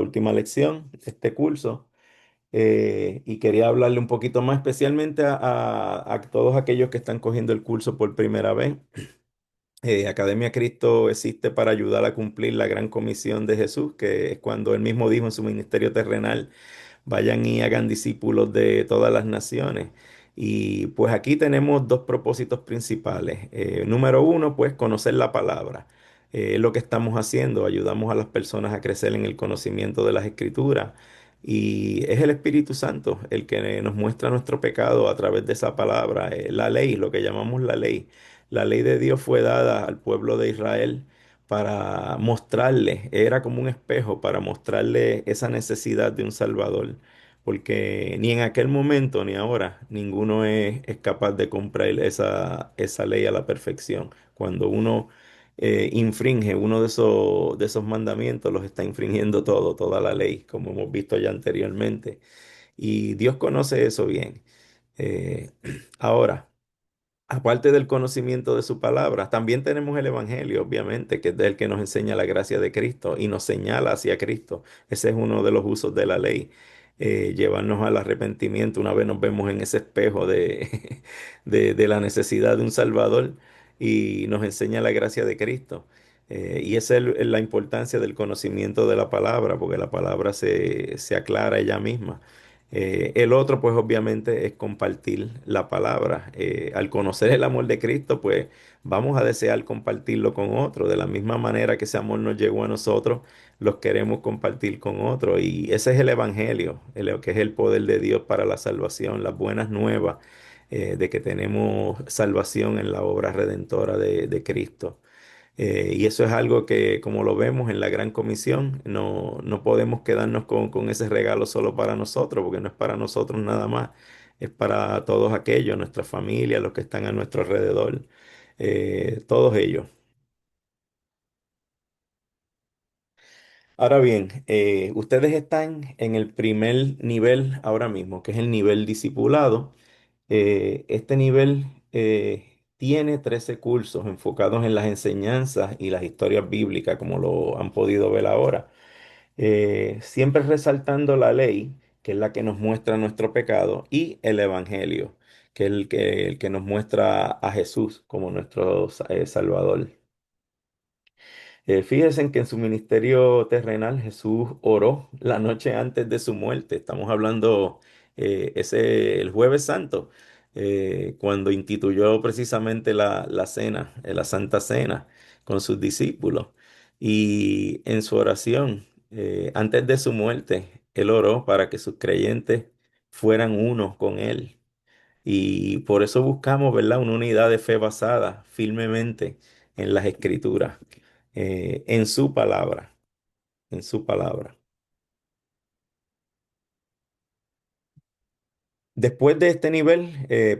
última lección de este curso. Y quería hablarle un poquito más especialmente a todos aquellos que están cogiendo el curso por primera vez. Academia Cristo existe para ayudar a cumplir la gran comisión de Jesús, que es cuando él mismo dijo en su ministerio terrenal: vayan y hagan discípulos de todas las naciones. Y pues aquí tenemos dos propósitos principales. Número uno, pues conocer la palabra. Es lo que estamos haciendo, ayudamos a las personas a crecer en el conocimiento de las escrituras. Y es el Espíritu Santo el que nos muestra nuestro pecado a través de esa palabra, la ley, lo que llamamos la ley. La ley de Dios fue dada al pueblo de Israel para mostrarle, era como un espejo para mostrarle esa necesidad de un Salvador, porque ni en aquel momento ni ahora ninguno es capaz de cumplir esa ley a la perfección. Cuando uno infringe uno de esos mandamientos, los está infringiendo todo, toda la ley, como hemos visto ya anteriormente. Y Dios conoce eso bien. Eh, ahora. Aparte del conocimiento de su palabra, también tenemos el Evangelio, obviamente, que es el que nos enseña la gracia de Cristo y nos señala hacia Cristo. Ese es uno de los usos de la ley, llevarnos al arrepentimiento. Una vez nos vemos en ese espejo de la necesidad de un Salvador y nos enseña la gracia de Cristo. Y esa es la importancia del conocimiento de la palabra, porque la palabra se aclara ella misma. El otro, pues obviamente, es compartir la palabra. Al conocer el amor de Cristo, pues vamos a desear compartirlo con otros. De la misma manera que ese amor nos llegó a nosotros, los queremos compartir con otros. Y ese es el Evangelio, que es el poder de Dios para la salvación, las buenas nuevas de que tenemos salvación en la obra redentora de Cristo. Y eso es algo que, como lo vemos en la Gran Comisión, no podemos quedarnos con ese regalo solo para nosotros, porque no es para nosotros nada más, es para todos aquellos, nuestra familia, los que están a nuestro alrededor, todos ellos. Ahora bien, ustedes están en el primer nivel ahora mismo, que es el nivel discipulado. Este nivel tiene 13 cursos enfocados en las enseñanzas y las historias bíblicas, como lo han podido ver ahora. Siempre resaltando la ley, que es la que nos muestra nuestro pecado, y el evangelio, que es el que nos muestra a Jesús como nuestro Salvador. Fíjense en que en su ministerio terrenal Jesús oró la noche antes de su muerte. Estamos hablando el jueves santo, cuando instituyó precisamente la cena, la Santa Cena, con sus discípulos. Y en su oración, antes de su muerte, él oró para que sus creyentes fueran uno con él. Y por eso buscamos, ¿verdad? Una unidad de fe basada firmemente en las escrituras, en su palabra, en su palabra. Después de este nivel,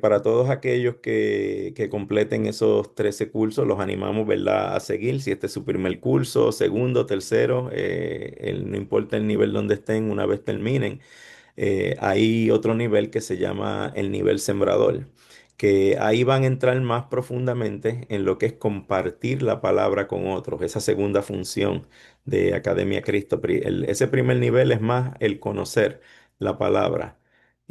para todos aquellos que completen esos 13 cursos, los animamos, ¿verdad?, a seguir. Si este es su primer curso, segundo, tercero, no importa el nivel donde estén, una vez terminen. Hay otro nivel que se llama el nivel sembrador, que ahí van a entrar más profundamente en lo que es compartir la palabra con otros, esa segunda función de Academia Cristo. Ese primer nivel es más el conocer la palabra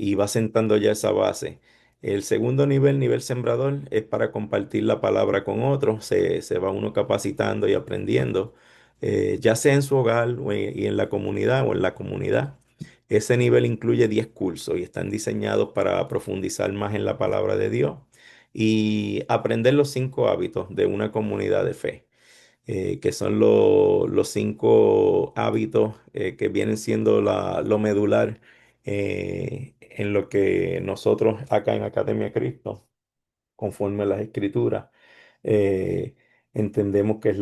y va sentando ya esa base. El segundo nivel, nivel sembrador, es para compartir la palabra con otros, se va uno capacitando y aprendiendo, ya sea en su hogar y en la comunidad o en la comunidad. Ese nivel incluye 10 cursos y están diseñados para profundizar más en la palabra de Dios y aprender los 5 hábitos de una comunidad de fe, que son los 5 hábitos que vienen siendo lo medular en lo que nosotros acá en Academia Cristo, conforme a las escrituras, eh, entendemos que es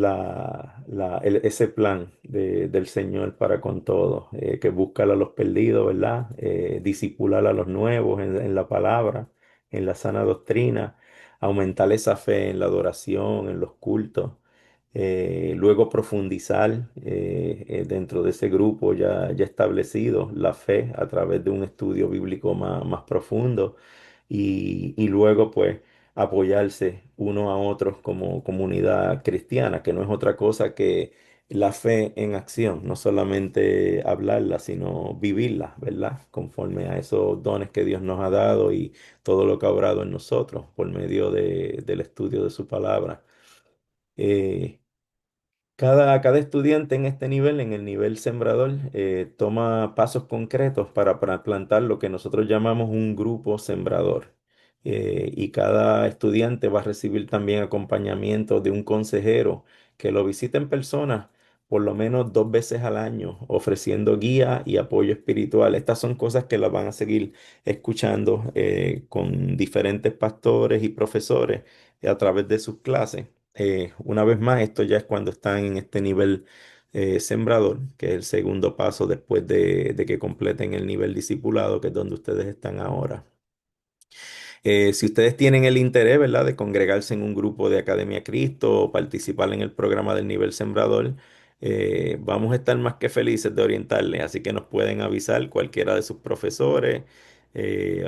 ese plan del Señor para con todos, que busca a los perdidos, ¿verdad? Discipular a los nuevos en la palabra, en la sana doctrina, aumentar esa fe en la adoración, en los cultos. Luego profundizar dentro de ese grupo ya establecido la fe a través de un estudio bíblico más profundo y luego pues apoyarse uno a otros como comunidad cristiana, que no es otra cosa que la fe en acción, no solamente hablarla, sino vivirla, ¿verdad? Conforme a esos dones que Dios nos ha dado y todo lo que ha obrado en nosotros por medio del estudio de su palabra. Eh, cada estudiante en este nivel, en el nivel sembrador, toma pasos concretos para plantar lo que nosotros llamamos un grupo sembrador. Y cada estudiante va a recibir también acompañamiento de un consejero que lo visite en persona por lo menos 2 veces al año, ofreciendo guía y apoyo espiritual. Estas son cosas que las van a seguir escuchando con diferentes pastores y profesores a través de sus clases. Una vez más, esto ya es cuando están en este nivel sembrador, que es el segundo paso después de que completen el nivel discipulado, que es donde ustedes están ahora. Si ustedes tienen el interés, ¿verdad?, de congregarse en un grupo de Academia Cristo o participar en el programa del nivel sembrador, vamos a estar más que felices de orientarles, así que nos pueden avisar cualquiera de sus profesores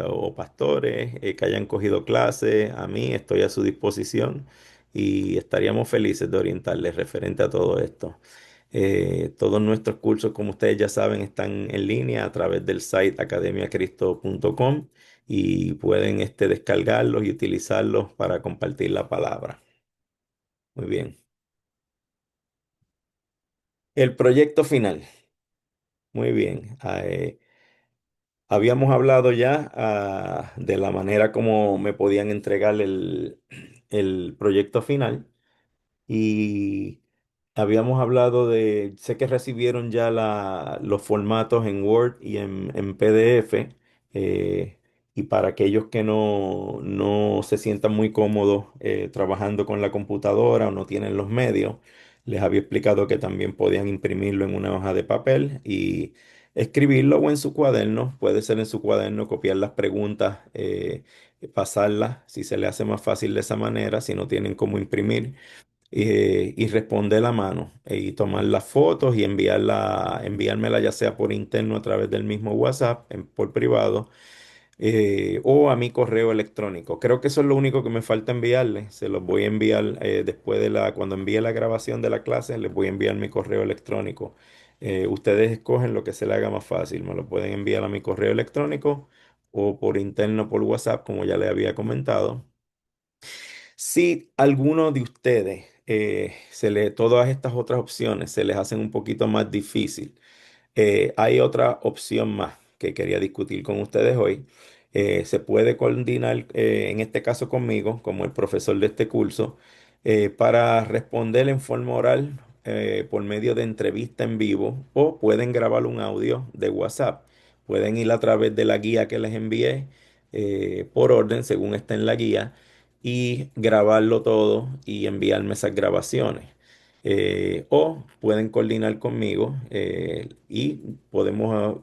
o pastores que hayan cogido clases. A mí estoy a su disposición y estaríamos felices de orientarles referente a todo esto. Todos nuestros cursos, como ustedes ya saben, están en línea a través del site academiacristo.com y pueden descargarlos y utilizarlos para compartir la palabra. Muy bien. El proyecto final. Muy bien. Habíamos hablado ya de la manera como me podían entregar el proyecto final. Y habíamos hablado sé que recibieron ya los formatos en Word y en PDF. eh, y para aquellos que no se sientan muy cómodos trabajando con la computadora o no tienen los medios, les había explicado que también podían imprimirlo en una hoja de papel y escribirlo o en su cuaderno. Puede ser en su cuaderno, copiar las preguntas, pasarlas, si se le hace más fácil de esa manera, si no tienen cómo imprimir y responder la mano y tomar las fotos y enviármela ya sea por interno a través del mismo WhatsApp, por privado, o a mi correo electrónico. Creo que eso es lo único que me falta enviarle. Se los voy a enviar después cuando envíe la grabación de la clase, les voy a enviar mi correo electrónico. Ustedes escogen lo que se les haga más fácil. Me lo pueden enviar a mi correo electrónico o por interno por WhatsApp, como ya les había comentado. Si alguno de ustedes todas estas otras opciones se les hacen un poquito más difícil, hay otra opción más que quería discutir con ustedes hoy. Se puede coordinar, en este caso conmigo, como el profesor de este curso, para responder en forma oral por medio de entrevista en vivo o pueden grabar un audio de WhatsApp. Pueden ir a través de la guía que les envié por orden, según está en la guía, y grabarlo todo y enviarme esas grabaciones. O pueden coordinar conmigo y podemos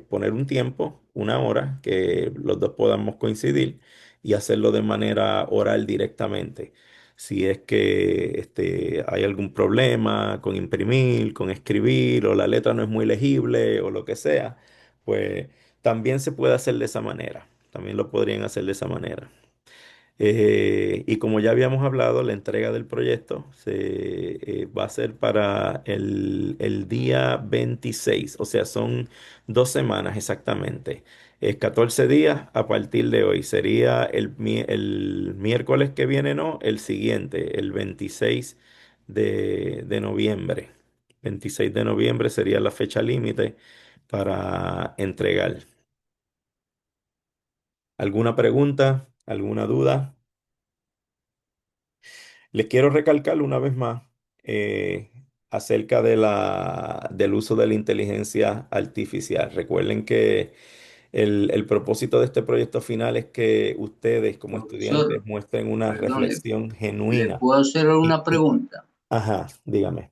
poner un tiempo, una hora, que los dos podamos coincidir y hacerlo de manera oral directamente. Si es que hay algún problema con imprimir, con escribir, o la letra no es muy legible, o lo que sea, pues también se puede hacer de esa manera. También lo podrían hacer de esa manera. Y como ya habíamos hablado, la entrega del proyecto va a ser para el día 26, o sea, son 2 semanas exactamente. Es 14 días a partir de hoy. Sería el miércoles que viene, no, el siguiente, el 26 de noviembre. 26 de noviembre sería la fecha límite para entregar. ¿Alguna pregunta? ¿Alguna duda? Les quiero recalcar una vez más eh, acerca del uso de la inteligencia artificial. Recuerden que el propósito de este proyecto final es que ustedes como estudiantes Profesor, muestren una perdón, reflexión ¿le genuina. puedo hacer una Y, pregunta? ajá, dígame.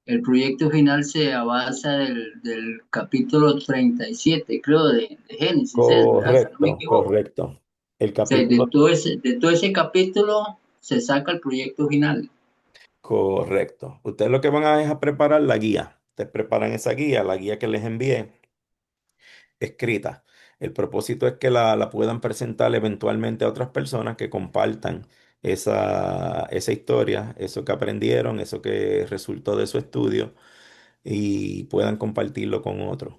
El proyecto final se basa del capítulo 37, creo, de Génesis, es, ¿verdad? Si no me Correcto, equivoco. correcto. El O sea, capítulo, de todo ese capítulo se saca el proyecto final. correcto. Ustedes lo que van a es a preparar la guía. Ustedes preparan esa guía, la guía que les envié escrita. El propósito es que la puedan presentar eventualmente a otras personas que compartan esa historia, eso que aprendieron, eso que resultó de su estudio y puedan compartirlo con otros.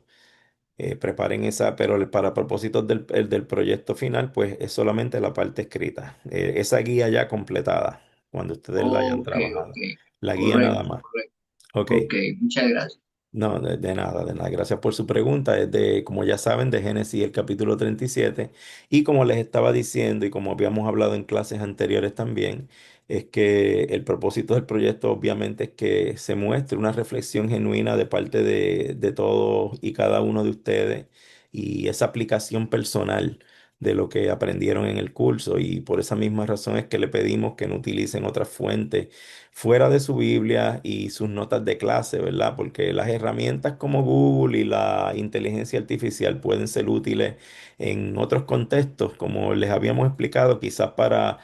Preparen esa, pero para propósitos del proyecto final, pues es solamente la parte escrita. Esa guía ya completada, cuando ustedes la hayan Ok, ok, trabajado. La guía nada correcto, más. correcto. Ok. Ok, muchas gracias. No, de nada, de nada. Gracias por su pregunta. Es como ya saben, de Génesis el capítulo 37. Y como les estaba diciendo y como habíamos hablado en clases anteriores también, es que el propósito del proyecto obviamente es que se muestre una reflexión genuina de parte de todos y cada uno de ustedes y esa aplicación personal de lo que aprendieron en el curso y por esa misma razón es que le pedimos que no utilicen otras fuentes fuera de su Biblia y sus notas de clase, ¿verdad? Porque las herramientas como Google y la inteligencia artificial pueden ser útiles en otros contextos, como les habíamos explicado, quizás para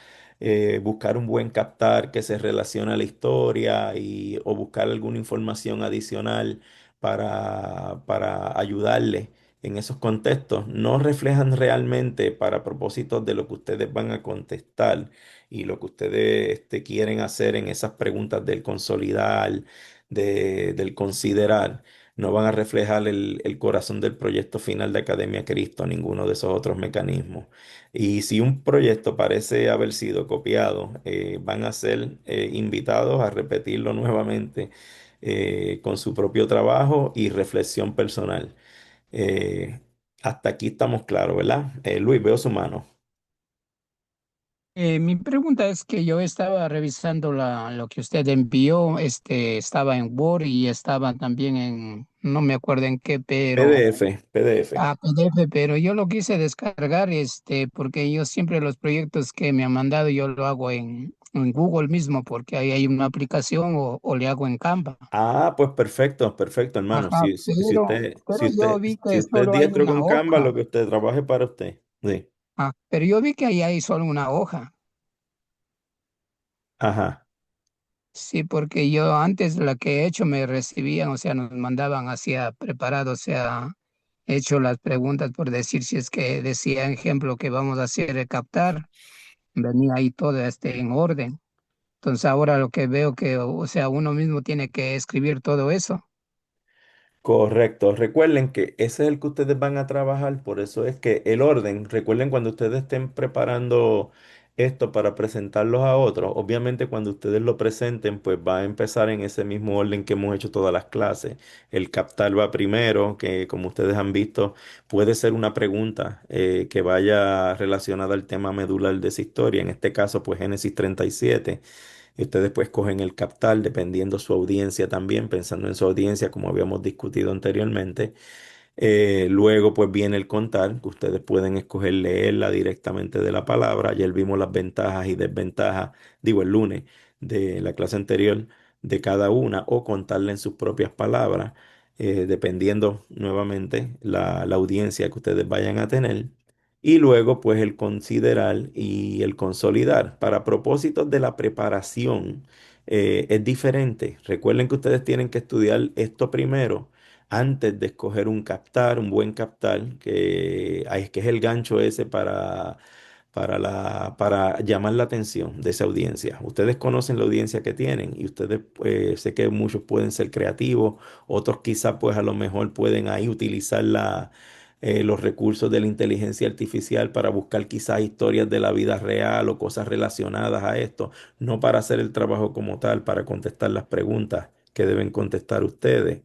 buscar un buen captar que se relaciona a la historia o buscar alguna información adicional para ayudarle en esos contextos. No reflejan realmente para propósitos de lo que ustedes van a contestar y lo que ustedes quieren hacer en esas preguntas del consolidar, del considerar. No van a reflejar el corazón del proyecto final de Academia Cristo, ninguno de esos otros mecanismos. Y si un proyecto parece haber sido copiado, van a ser invitados a repetirlo nuevamente con su propio trabajo y reflexión personal. Eh, Hasta aquí estamos claros, ¿verdad? Luis, veo su mano. Mi pregunta es que yo estaba revisando lo que usted envió, estaba en Word y estaba también no me acuerdo en qué, pero PDF, PDF. PDF, pero yo lo quise descargar, porque yo siempre los proyectos que me han mandado yo lo hago en Google mismo, porque ahí hay una aplicación o le hago en Canva. Ah, pues perfecto, perfecto, hermano. Ajá, pero yo vi Si que usted es solo hay diestro una con Canva, hoja. lo que usted trabaje para usted. Sí. Pero yo vi que ahí hay solo una hoja. Ajá. Sí, porque yo antes la que he hecho me recibían, o sea, nos mandaban hacia preparado, o sea, hecho las preguntas por decir si es que decía ejemplo que vamos a hacer captar, venía ahí todo en orden. Entonces ahora lo que veo que, o sea, uno mismo tiene que escribir todo eso. Correcto. Recuerden que ese es el que ustedes van a trabajar, por eso es que el orden, recuerden cuando ustedes estén preparando esto para presentarlos a otros, obviamente cuando ustedes lo presenten, pues va a empezar en ese mismo orden que hemos hecho todas las clases. El captar va primero, que como ustedes han visto, puede ser una pregunta que vaya relacionada al tema medular de esa historia, en este caso, pues Génesis 37. Y ustedes pues cogen el captar dependiendo su audiencia también, pensando en su audiencia como habíamos discutido anteriormente. Luego pues viene el contar, que ustedes pueden escoger leerla directamente de la palabra. Ayer vimos las ventajas y desventajas, digo el lunes de la clase anterior de cada una o contarla en sus propias palabras, dependiendo nuevamente la audiencia que ustedes vayan a tener. Y luego pues el considerar y el consolidar. Para propósitos de la preparación es diferente. Recuerden que ustedes tienen que estudiar esto primero antes de escoger un captar, un buen captar, que es el gancho ese para llamar la atención de esa audiencia. Ustedes conocen la audiencia que tienen y ustedes, sé que muchos pueden ser creativos, otros quizás pues a lo mejor pueden ahí utilizar los recursos de la inteligencia artificial para buscar quizás historias de la vida real o cosas relacionadas a esto, no para hacer el trabajo como tal, para contestar las preguntas que deben contestar ustedes,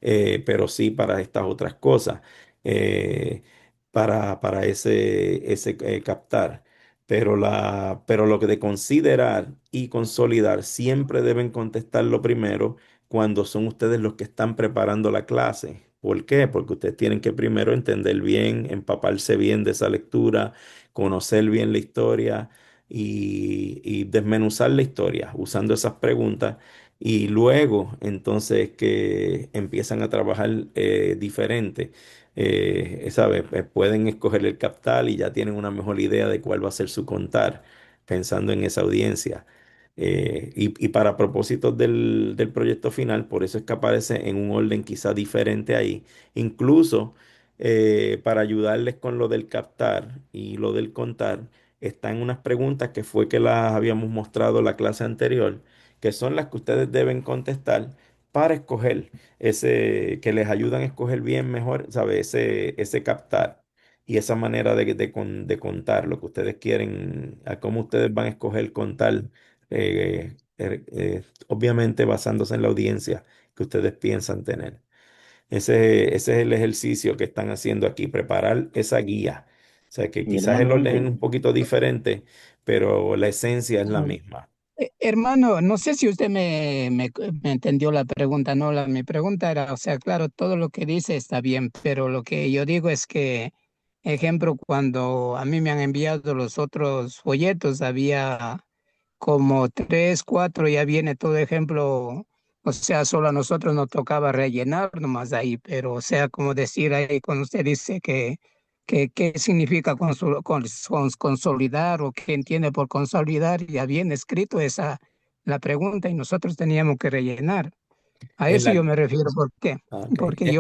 pero sí para estas otras cosas, eh, para ese captar. Pero lo que de considerar y consolidar siempre deben contestarlo primero cuando son ustedes los que están preparando la clase. ¿Por qué? Porque ustedes tienen que primero entender bien, empaparse bien de esa lectura, conocer bien la historia y desmenuzar la historia usando esas preguntas y luego entonces que empiezan a trabajar diferente. ¿Sabes? Pueden escoger el captar y ya tienen una mejor idea de cuál va a ser su contar, pensando en esa audiencia. Y para propósitos del proyecto final, por eso es que aparece en un orden quizá diferente ahí. Incluso para ayudarles con lo del captar y lo del contar, están unas preguntas que fue que las habíamos mostrado la clase anterior, que son las que ustedes deben contestar para escoger que les ayudan a escoger bien mejor, ¿sabe? Ese captar y esa manera de contar lo que ustedes quieren, a cómo ustedes van a escoger contar, obviamente basándose en la audiencia que ustedes piensan tener. Ese es el ejercicio que están haciendo aquí, preparar esa guía. O sea que quizás el Hermano orden es Ángel, un poquito diferente, pero la esencia es la misma. Hermano, no sé si usted me entendió la pregunta, no, mi pregunta era, o sea, claro, todo lo que dice está bien, pero lo que yo digo es que ejemplo, cuando a mí me han enviado los otros folletos, había como tres, cuatro, ya viene todo ejemplo, o sea, solo a nosotros nos tocaba rellenar nomás ahí, pero o sea, como decir ahí cuando usted dice que qué significa consolidar o qué entiende por consolidar, ya viene escrito esa la pregunta y nosotros teníamos que rellenar. A En eso la, yo me refiero, ¿por qué? ok. Porque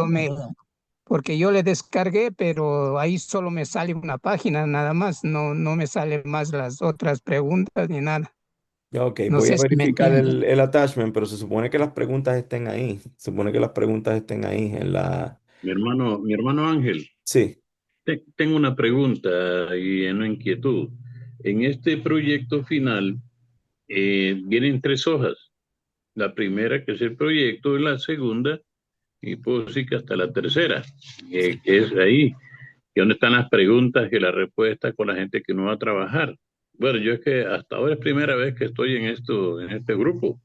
porque yo le descargué, pero ahí solo me sale una página nada más, no me salen más las otras preguntas ni nada. Ok, No voy a sé si me verificar entiende. el attachment, pero se supone que las preguntas estén ahí. Se supone que las preguntas estén ahí en la... Mi hermano Ángel, Sí, tengo una pregunta y una inquietud. En este proyecto final vienen tres hojas. La primera, que es el proyecto, y la segunda, y puedo decir que hasta la tercera, que es ahí, que donde están las preguntas y las respuestas con la gente que no va a trabajar. Bueno, yo es que hasta ahora es primera vez que estoy en esto, en este grupo.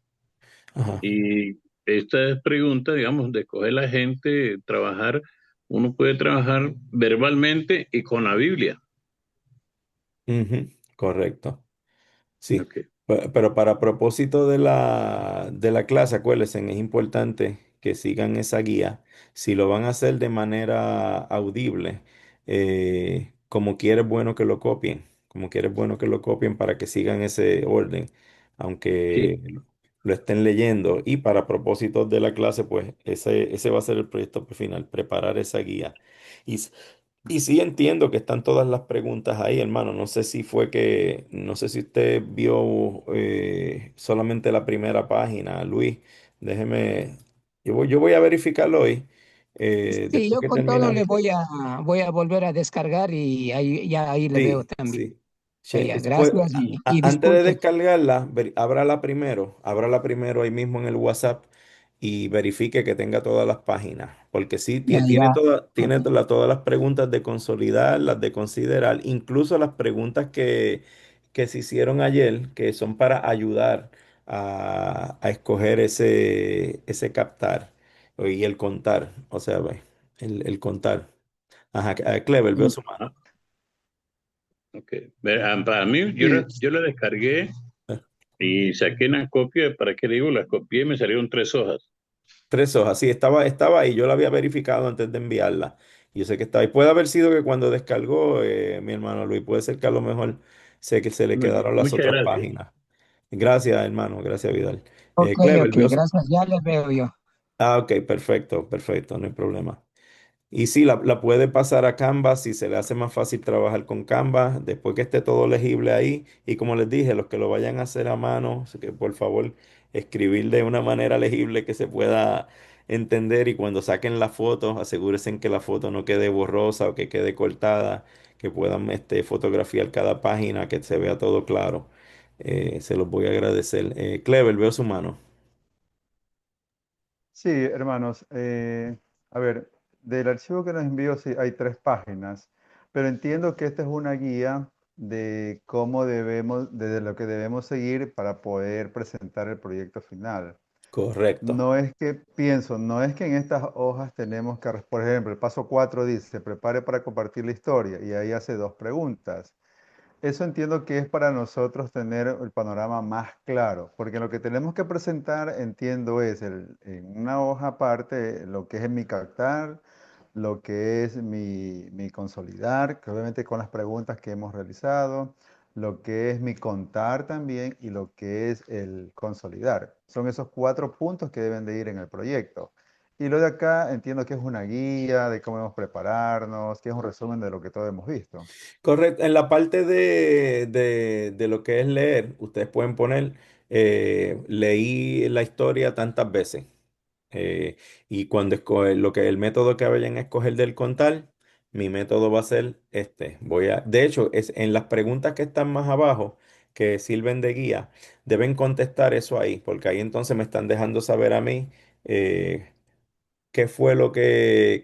ajá. Y esta pregunta, digamos, de escoger la gente, trabajar, uno puede trabajar verbalmente y con la Biblia. Ujú, correcto. Sí, Ok. pero para propósito de la clase, acuérdense, es importante que sigan esa guía. Si lo van a hacer de manera audible, como quiera es bueno que lo copien, como quiera es bueno que lo copien para que sigan ese orden, Sí, aunque lo estén leyendo. Y para propósitos de la clase, pues ese va a ser el proyecto final, preparar esa guía. Y, y sí entiendo que están todas las preguntas ahí, hermano. No sé si fue que, no sé si usted vio solamente la primera página, Luis. Déjeme, yo voy a verificarlo hoy, Sí, después yo que con todo terminamos. voy a volver a descargar y ahí ya ahí le veo Sí, también. sí. Ya, Pues, gracias y antes de disculpe. descargarla, ábrala primero ahí mismo en el WhatsApp y verifique que tenga todas las páginas, porque sí, Ya, tiene ya. Ok. todas las preguntas de consolidar, las de considerar, incluso las preguntas que se hicieron ayer, que son para ayudar a escoger ese captar y el contar, o sea, ve, el contar. Ajá, Clever, veo Sí, su mano. ah, ok. Para mí, sí. yo la descargué y saqué una copia, ¿para qué le digo? La copié y me salieron tres hojas. Tres hojas, sí, estaba ahí, yo la había verificado antes de enviarla. Y yo sé que estaba ahí. Puede haber sido que cuando descargó mi hermano Luis, puede ser que a lo mejor sé que se le quedaron las Muchas otras gracias. páginas. Gracias, hermano, gracias, Vidal. Ok, Clever, ok, gracias. Ya le veo yo. Ah, ok, perfecto, perfecto, no hay problema. Y sí, la puede pasar a Canva si se le hace más fácil trabajar con Canva, después que esté todo legible ahí. Y como les dije, los que lo vayan a hacer a mano, así que por favor, escribir de una manera legible que se pueda entender. Y cuando saquen la foto, asegúrense en que la foto no quede borrosa o que quede cortada, que puedan fotografiar cada página, que se vea todo claro. Se los voy a agradecer. Clever, veo su mano. Sí, hermanos, a ver, del archivo que nos envió sí, hay tres páginas, pero entiendo que esta es una guía de cómo debemos, de lo que debemos seguir para poder presentar el proyecto final. Correcto. No es que pienso, no es que en estas hojas tenemos que, por ejemplo, el paso 4 dice, prepare para compartir la historia y ahí hace dos preguntas. Eso entiendo que es para nosotros tener el panorama más claro, porque lo que tenemos que presentar, entiendo, es en una hoja aparte lo que es mi captar, lo que es mi consolidar, que obviamente con las preguntas que hemos realizado, lo que es mi contar también y lo que es el consolidar. Son esos cuatro puntos que deben de ir en el proyecto. Y lo de acá entiendo que es una guía de cómo debemos prepararnos, que es un resumen de lo que todos hemos visto. Correcto. En la parte de lo que es leer, ustedes pueden poner, leí la historia tantas veces. Y cuando escoge lo que el método que vayan a escoger del contar, mi método va a ser este. De hecho, es en las preguntas que están más abajo, que sirven de guía, deben contestar eso ahí, porque ahí entonces me están dejando saber a mí. eh, qué fue lo que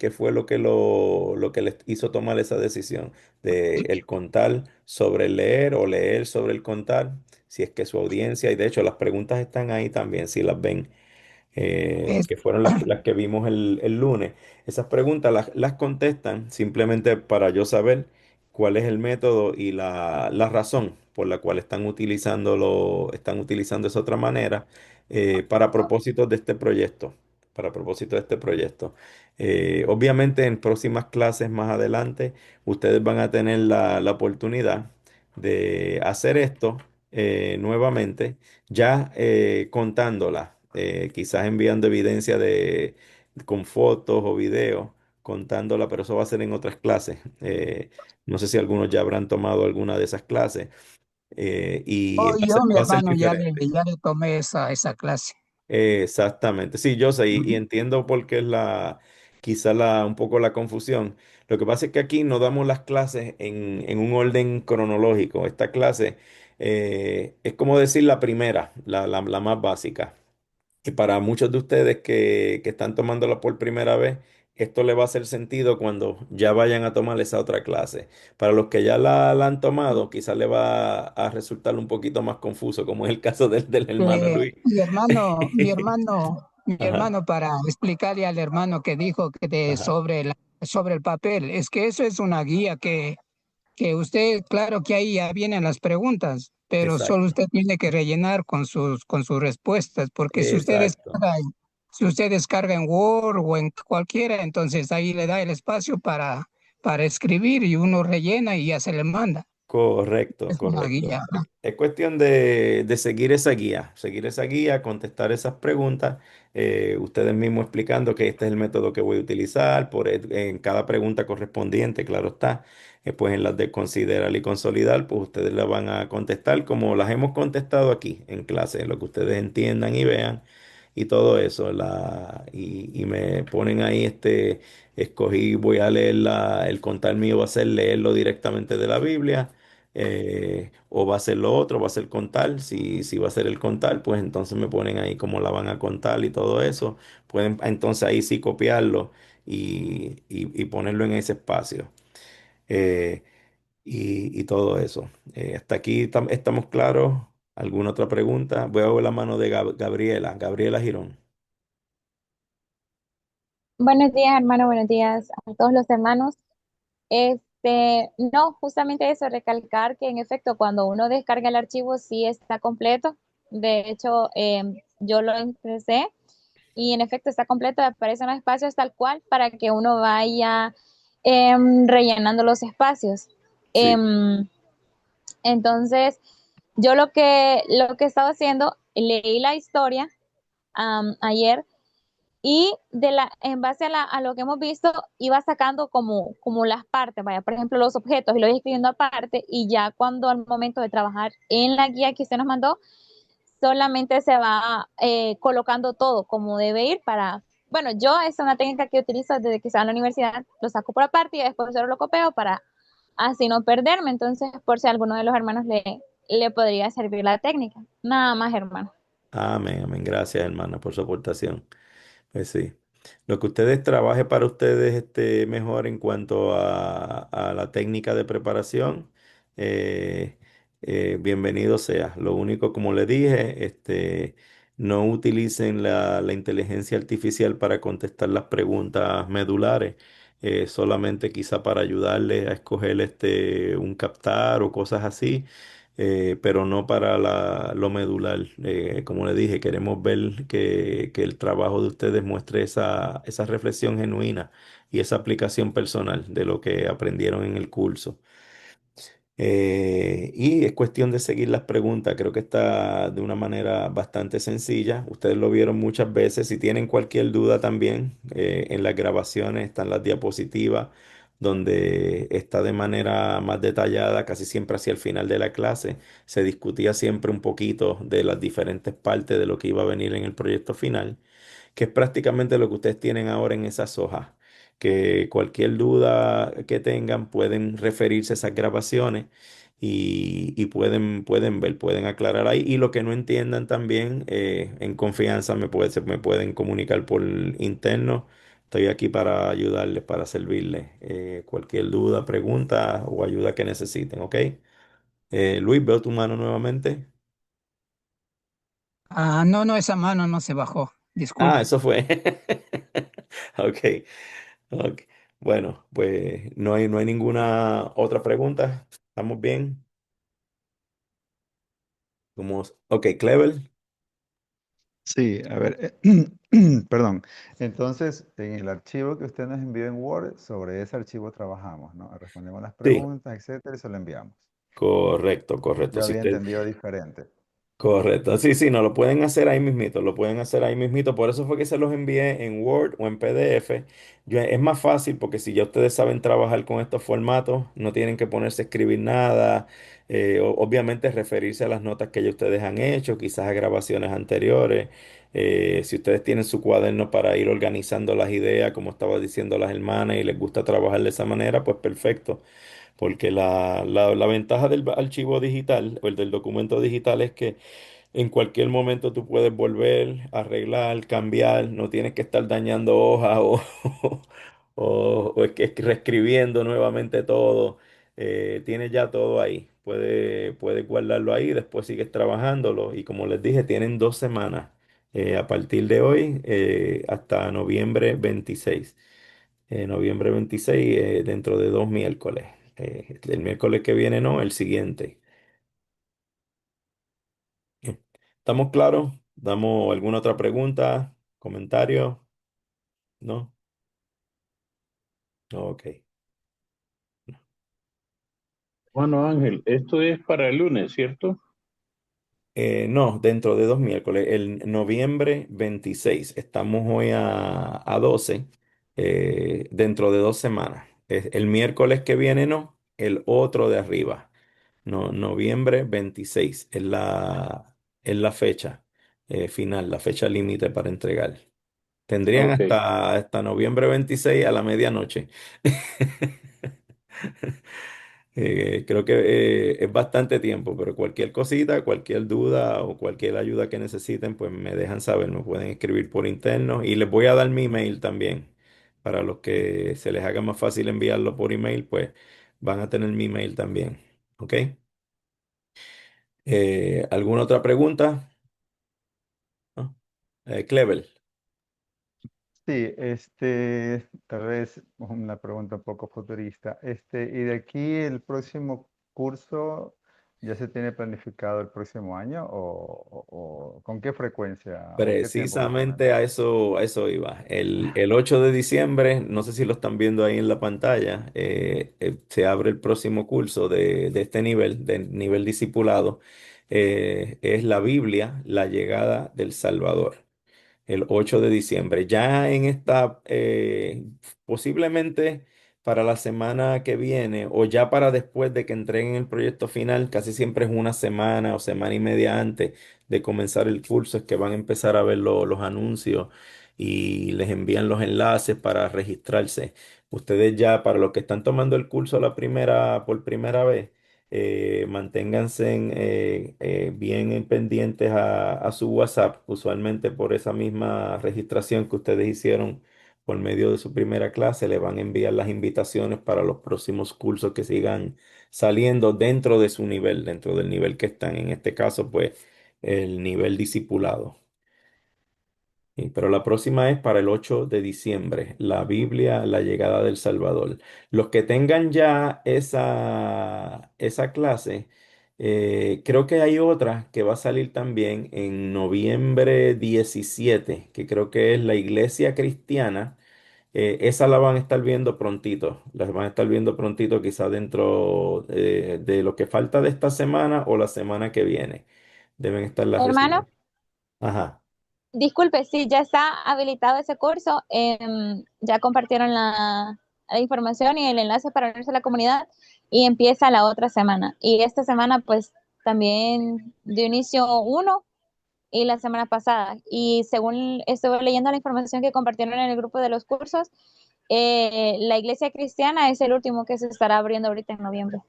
les hizo tomar esa decisión de el contar sobre el leer o leer sobre el contar, si es que su audiencia, y de hecho las preguntas están ahí también, si las ven. Es, que fueron las que vimos el lunes. Esas preguntas las contestan simplemente para yo saber cuál es el método y la razón por la cual están utilizando esa otra manera para propósitos de este proyecto. Para propósito de este proyecto. Obviamente en próximas clases más adelante ustedes van a tener la oportunidad de hacer esto nuevamente, ya contándola, quizás enviando evidencia con fotos o videos, contándola, pero eso va a ser en otras clases. No sé si algunos ya habrán tomado alguna de esas clases y oh, yo, mi va a ser hermano, diferente. ya le tomé esa clase. Exactamente, sí, yo sé y Ujú. entiendo por qué es quizá un poco la confusión. Lo que pasa es que aquí no damos las clases en un orden cronológico. Esta clase es como decir la primera, la más básica. Y para muchos de ustedes que están tomándola por primera vez, esto le va a hacer sentido cuando ya vayan a tomar esa otra clase. Para los que ya la han tomado, quizás le va a resultar un poquito más confuso, como es el caso del hermano Luis. Mi Ajá, hermano, para explicarle al hermano que dijo ajá, sobre el papel, es que eso es una guía que usted, claro que ahí ya vienen las preguntas, pero solo exacto, usted tiene que rellenar con sus respuestas, porque exacto. si usted descarga en Word o en cualquiera, entonces ahí le da el espacio para escribir y uno rellena y ya se le manda. Correcto, Es una correcto. guía. Es cuestión de seguir esa guía, contestar esas preguntas, ustedes mismos explicando que este es el método que voy a utilizar, en cada pregunta correspondiente, claro está, pues en las de considerar y consolidar, pues ustedes la van a contestar como las hemos contestado aquí en clase, lo que ustedes entiendan y vean y todo eso, y me ponen ahí escogí, voy a leer el contar mío va a ser leerlo directamente de la Biblia o va a ser lo otro, va a ser contar. Si va a ser el contar, pues entonces me ponen ahí cómo la van a contar y todo eso. Pueden entonces ahí sí copiarlo y ponerlo en ese espacio eh, y todo eso. Hasta aquí estamos claros. ¿Alguna otra pregunta? Voy a ver la mano de Gabriela Girón. Buenos días, hermano, buenos días a todos los hermanos. No, justamente eso, recalcar que en efecto, cuando uno descarga el archivo, sí está completo. De hecho, yo lo empecé y en efecto está completo, aparecen los espacios tal cual para que uno vaya rellenando los espacios. Sí. Em, entonces, yo lo que he estado haciendo, leí la historia ayer y en base a lo que hemos visto, iba sacando como las partes, vaya, por ejemplo, los objetos, y lo iba escribiendo aparte, y ya cuando al momento de trabajar en la guía que usted nos mandó, solamente se va colocando todo como debe ir para, bueno, yo es una técnica que utilizo desde que estaba en la universidad, lo saco por aparte y después solo lo copio para así no perderme, entonces por si a alguno de los hermanos le podría servir la técnica. Nada más, hermano. Amén, amén. Gracias, hermana, por su aportación. Pues sí. Lo que ustedes trabaje para ustedes mejor en cuanto a la técnica de preparación, eh, bienvenido sea. Lo único, como le dije, no utilicen la inteligencia artificial para contestar las preguntas medulares, solamente quizá para ayudarles a escoger un captar o cosas así pero no para lo medular. Como le dije, queremos ver que el trabajo de ustedes muestre esa reflexión genuina y esa aplicación personal de lo que aprendieron en el curso. Y es cuestión de seguir las preguntas. Creo que está de una manera bastante sencilla. Ustedes lo vieron muchas veces. Si tienen cualquier duda también, en las grabaciones están las diapositivas donde está de manera más detallada, casi siempre hacia el final de la clase. Se discutía siempre un poquito de las diferentes partes de lo que iba a venir en el proyecto final que es prácticamente lo que ustedes tienen ahora en esas hojas, que cualquier duda que tengan pueden referirse a esas grabaciones y pueden ver, pueden aclarar ahí. Y lo que no entiendan también, en confianza me pueden comunicar por interno. Estoy aquí para ayudarles, para servirles. Cualquier duda, pregunta o ayuda que necesiten, ¿ok? Luis, veo tu mano nuevamente. Ah, no, no, esa mano no se bajó. Ah, Disculpe. eso fue. Ok, ok. Bueno, pues no hay ninguna otra pregunta. ¿Estamos bien? Ok, Clever. Sí, a ver, perdón. Entonces, en el archivo que usted nos envió en Word, sobre ese archivo trabajamos, ¿no? Respondemos las Sí, preguntas, etcétera, y se lo enviamos. correcto, correcto. Yo Si había usted, entendido diferente. correcto. Sí, sí, no lo pueden hacer ahí mismito, lo pueden hacer ahí mismito. Por eso fue que se los envié en Word o en PDF. Es más fácil porque si ya ustedes saben trabajar con estos formatos, no tienen que ponerse a escribir nada. Obviamente referirse a las notas que ya ustedes han hecho, quizás a grabaciones anteriores. Si ustedes tienen su cuaderno para ir organizando las ideas, como estaba diciendo las hermanas, y les gusta trabajar de esa manera, pues perfecto. Porque la ventaja del archivo digital o el del documento digital es que en cualquier momento tú puedes volver, arreglar, cambiar, no tienes que estar dañando hojas o es que reescribiendo nuevamente todo. Tienes ya todo ahí. Puedes guardarlo ahí, después sigues trabajándolo. Y como les dije, tienen 2 semanas a partir de hoy hasta noviembre 26. Noviembre 26, dentro de 2 miércoles. El miércoles que viene, no, el siguiente. Bien. ¿Estamos claros? ¿Damos alguna otra pregunta? ¿Comentario? ¿No? Ok. Bueno, Ángel, esto es para el lunes, ¿cierto? No, dentro de 2 miércoles, el noviembre 26. Estamos hoy a 12. Dentro de 2 semanas. El miércoles que viene, no, el otro de arriba. No, noviembre 26 es la fecha final, la fecha límite para entregar. Tendrían Ok. hasta noviembre 26 a la medianoche. Creo que es bastante tiempo, pero cualquier cosita, cualquier duda o cualquier ayuda que necesiten, pues me dejan saber, me pueden escribir por interno y les voy a dar mi email también. Para los que se les haga más fácil enviarlo por email, pues van a tener mi email también. ¿Ok? ¿Alguna otra pregunta? ¿No? Clever. Sí, tal vez una pregunta un poco futurista. ¿Y de aquí el próximo curso ya se tiene planificado el próximo año o con qué frecuencia o qué tiempo más o Precisamente menos? a eso iba. El 8 de diciembre, no sé si lo están viendo ahí en la pantalla, se abre el próximo curso de este nivel, de nivel discipulado. Es la Biblia, la llegada del Salvador, el 8 de diciembre. Ya en esta, posiblemente para la semana que viene o ya para después de que entreguen el proyecto final, casi siempre es una semana o semana y media antes de comenzar el curso, es que van a empezar a ver los anuncios y les envían los enlaces para registrarse. Ustedes ya, para los que están tomando el curso por primera vez, manténganse bien pendientes a su WhatsApp, usualmente por esa misma registración que ustedes hicieron por medio de su primera clase, le van a enviar las invitaciones para los próximos cursos que sigan saliendo dentro de su nivel, dentro del nivel que están. En este caso, pues, el nivel discipulado. Pero la próxima es para el 8 de diciembre, la Biblia, la llegada del Salvador. Los que tengan ya esa clase, creo que hay otra que va a salir también en noviembre 17, que creo que es la Iglesia Cristiana. Esa la van a estar viendo prontito, las van a estar viendo prontito, quizás dentro de lo que falta de esta semana o la semana que viene. Deben estarlas Hermano, recibiendo. Ajá. disculpe, sí, ya está habilitado ese curso. Ya compartieron la información y el enlace para unirse a la comunidad y empieza la otra semana. Y esta semana, pues, también dio inicio uno y la semana pasada. Y según estuve leyendo la información que compartieron en el grupo de los cursos, la iglesia cristiana es el último que se estará abriendo ahorita en noviembre.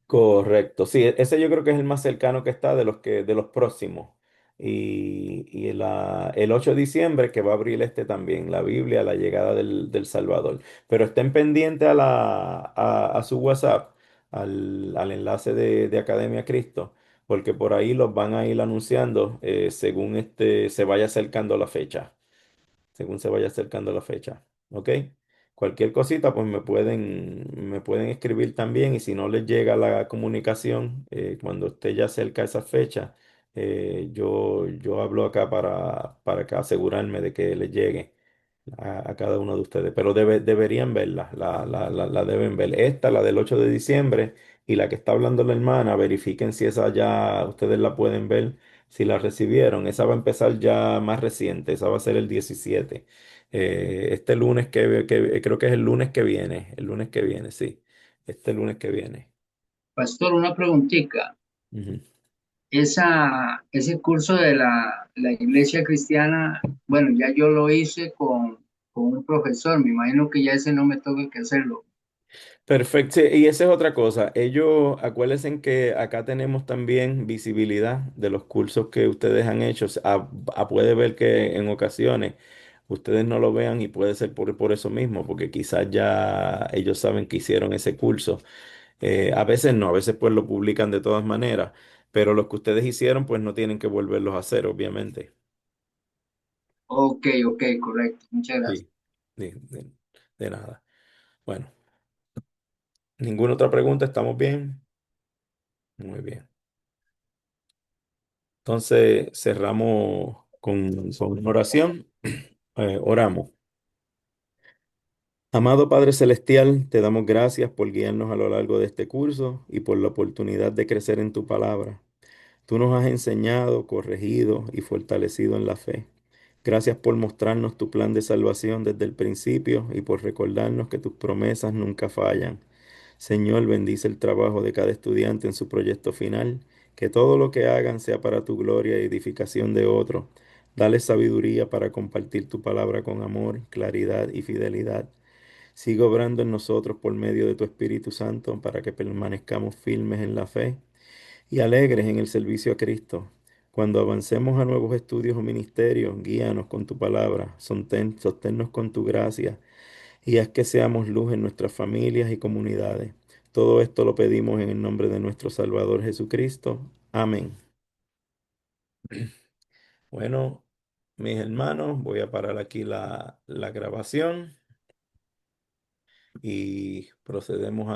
Correcto, sí, ese yo creo que es el más cercano que está de los próximos. Y el 8 de diciembre que va a abrir este también, la Biblia, la llegada del Salvador. Pero estén pendientes a su WhatsApp, al enlace de Academia Cristo, porque por ahí los van a ir anunciando según se vaya acercando la fecha, según se vaya acercando la fecha. ¿Ok? Cualquier cosita, pues me pueden escribir también y si no les llega la comunicación cuando esté ya cerca esa fecha, yo hablo acá para que asegurarme de que les llegue a cada uno de ustedes. Pero deberían verla, la deben ver. Esta, la del 8 de diciembre y la que está hablando la hermana, verifiquen si esa ya ustedes la pueden ver, si la recibieron. Esa va a empezar ya más reciente, esa va a ser el 17. Este lunes creo que es el lunes que viene, sí, este lunes que viene. Pastor, una preguntita. Ujú. Ese curso de la iglesia cristiana, bueno, ya yo lo hice con un profesor, me imagino que ya ese no me toca que hacerlo. Perfecto, sí, y esa es otra cosa. Ellos, acuérdense que acá tenemos también visibilidad de los cursos que ustedes han hecho. O sea, puede ver que en ocasiones ustedes no lo vean y puede ser por eso mismo, porque quizás ya ellos saben que hicieron ese curso. A veces no, a veces pues lo publican de todas maneras, pero los que ustedes hicieron pues no tienen que volverlos a hacer, obviamente. Ok, ok, correcto. Muchas gracias. Sí, de nada. Bueno, ninguna otra pregunta, ¿estamos bien? Muy bien. Entonces cerramos con una oración. Oramos. Amado Padre Celestial, te damos gracias por guiarnos a lo largo de este curso y por la oportunidad de crecer en tu palabra. Tú nos has enseñado, corregido y fortalecido en la fe. Gracias por mostrarnos tu plan de salvación desde el principio y por recordarnos que tus promesas nunca fallan. Señor, bendice el trabajo de cada estudiante en su proyecto final, que todo lo que hagan sea para tu gloria y edificación de otros. Dale sabiduría para compartir tu palabra con amor, claridad y fidelidad. Sigue obrando en nosotros por medio de tu Espíritu Santo para que permanezcamos firmes en la fe y alegres en el servicio a Cristo. Cuando avancemos a nuevos estudios o ministerios, guíanos con tu palabra, sosténnos con tu gracia y haz que seamos luz en nuestras familias y comunidades. Todo esto lo pedimos en el nombre de nuestro Salvador Jesucristo. Amén. Bueno, mis hermanos, voy a parar aquí la grabación y procedemos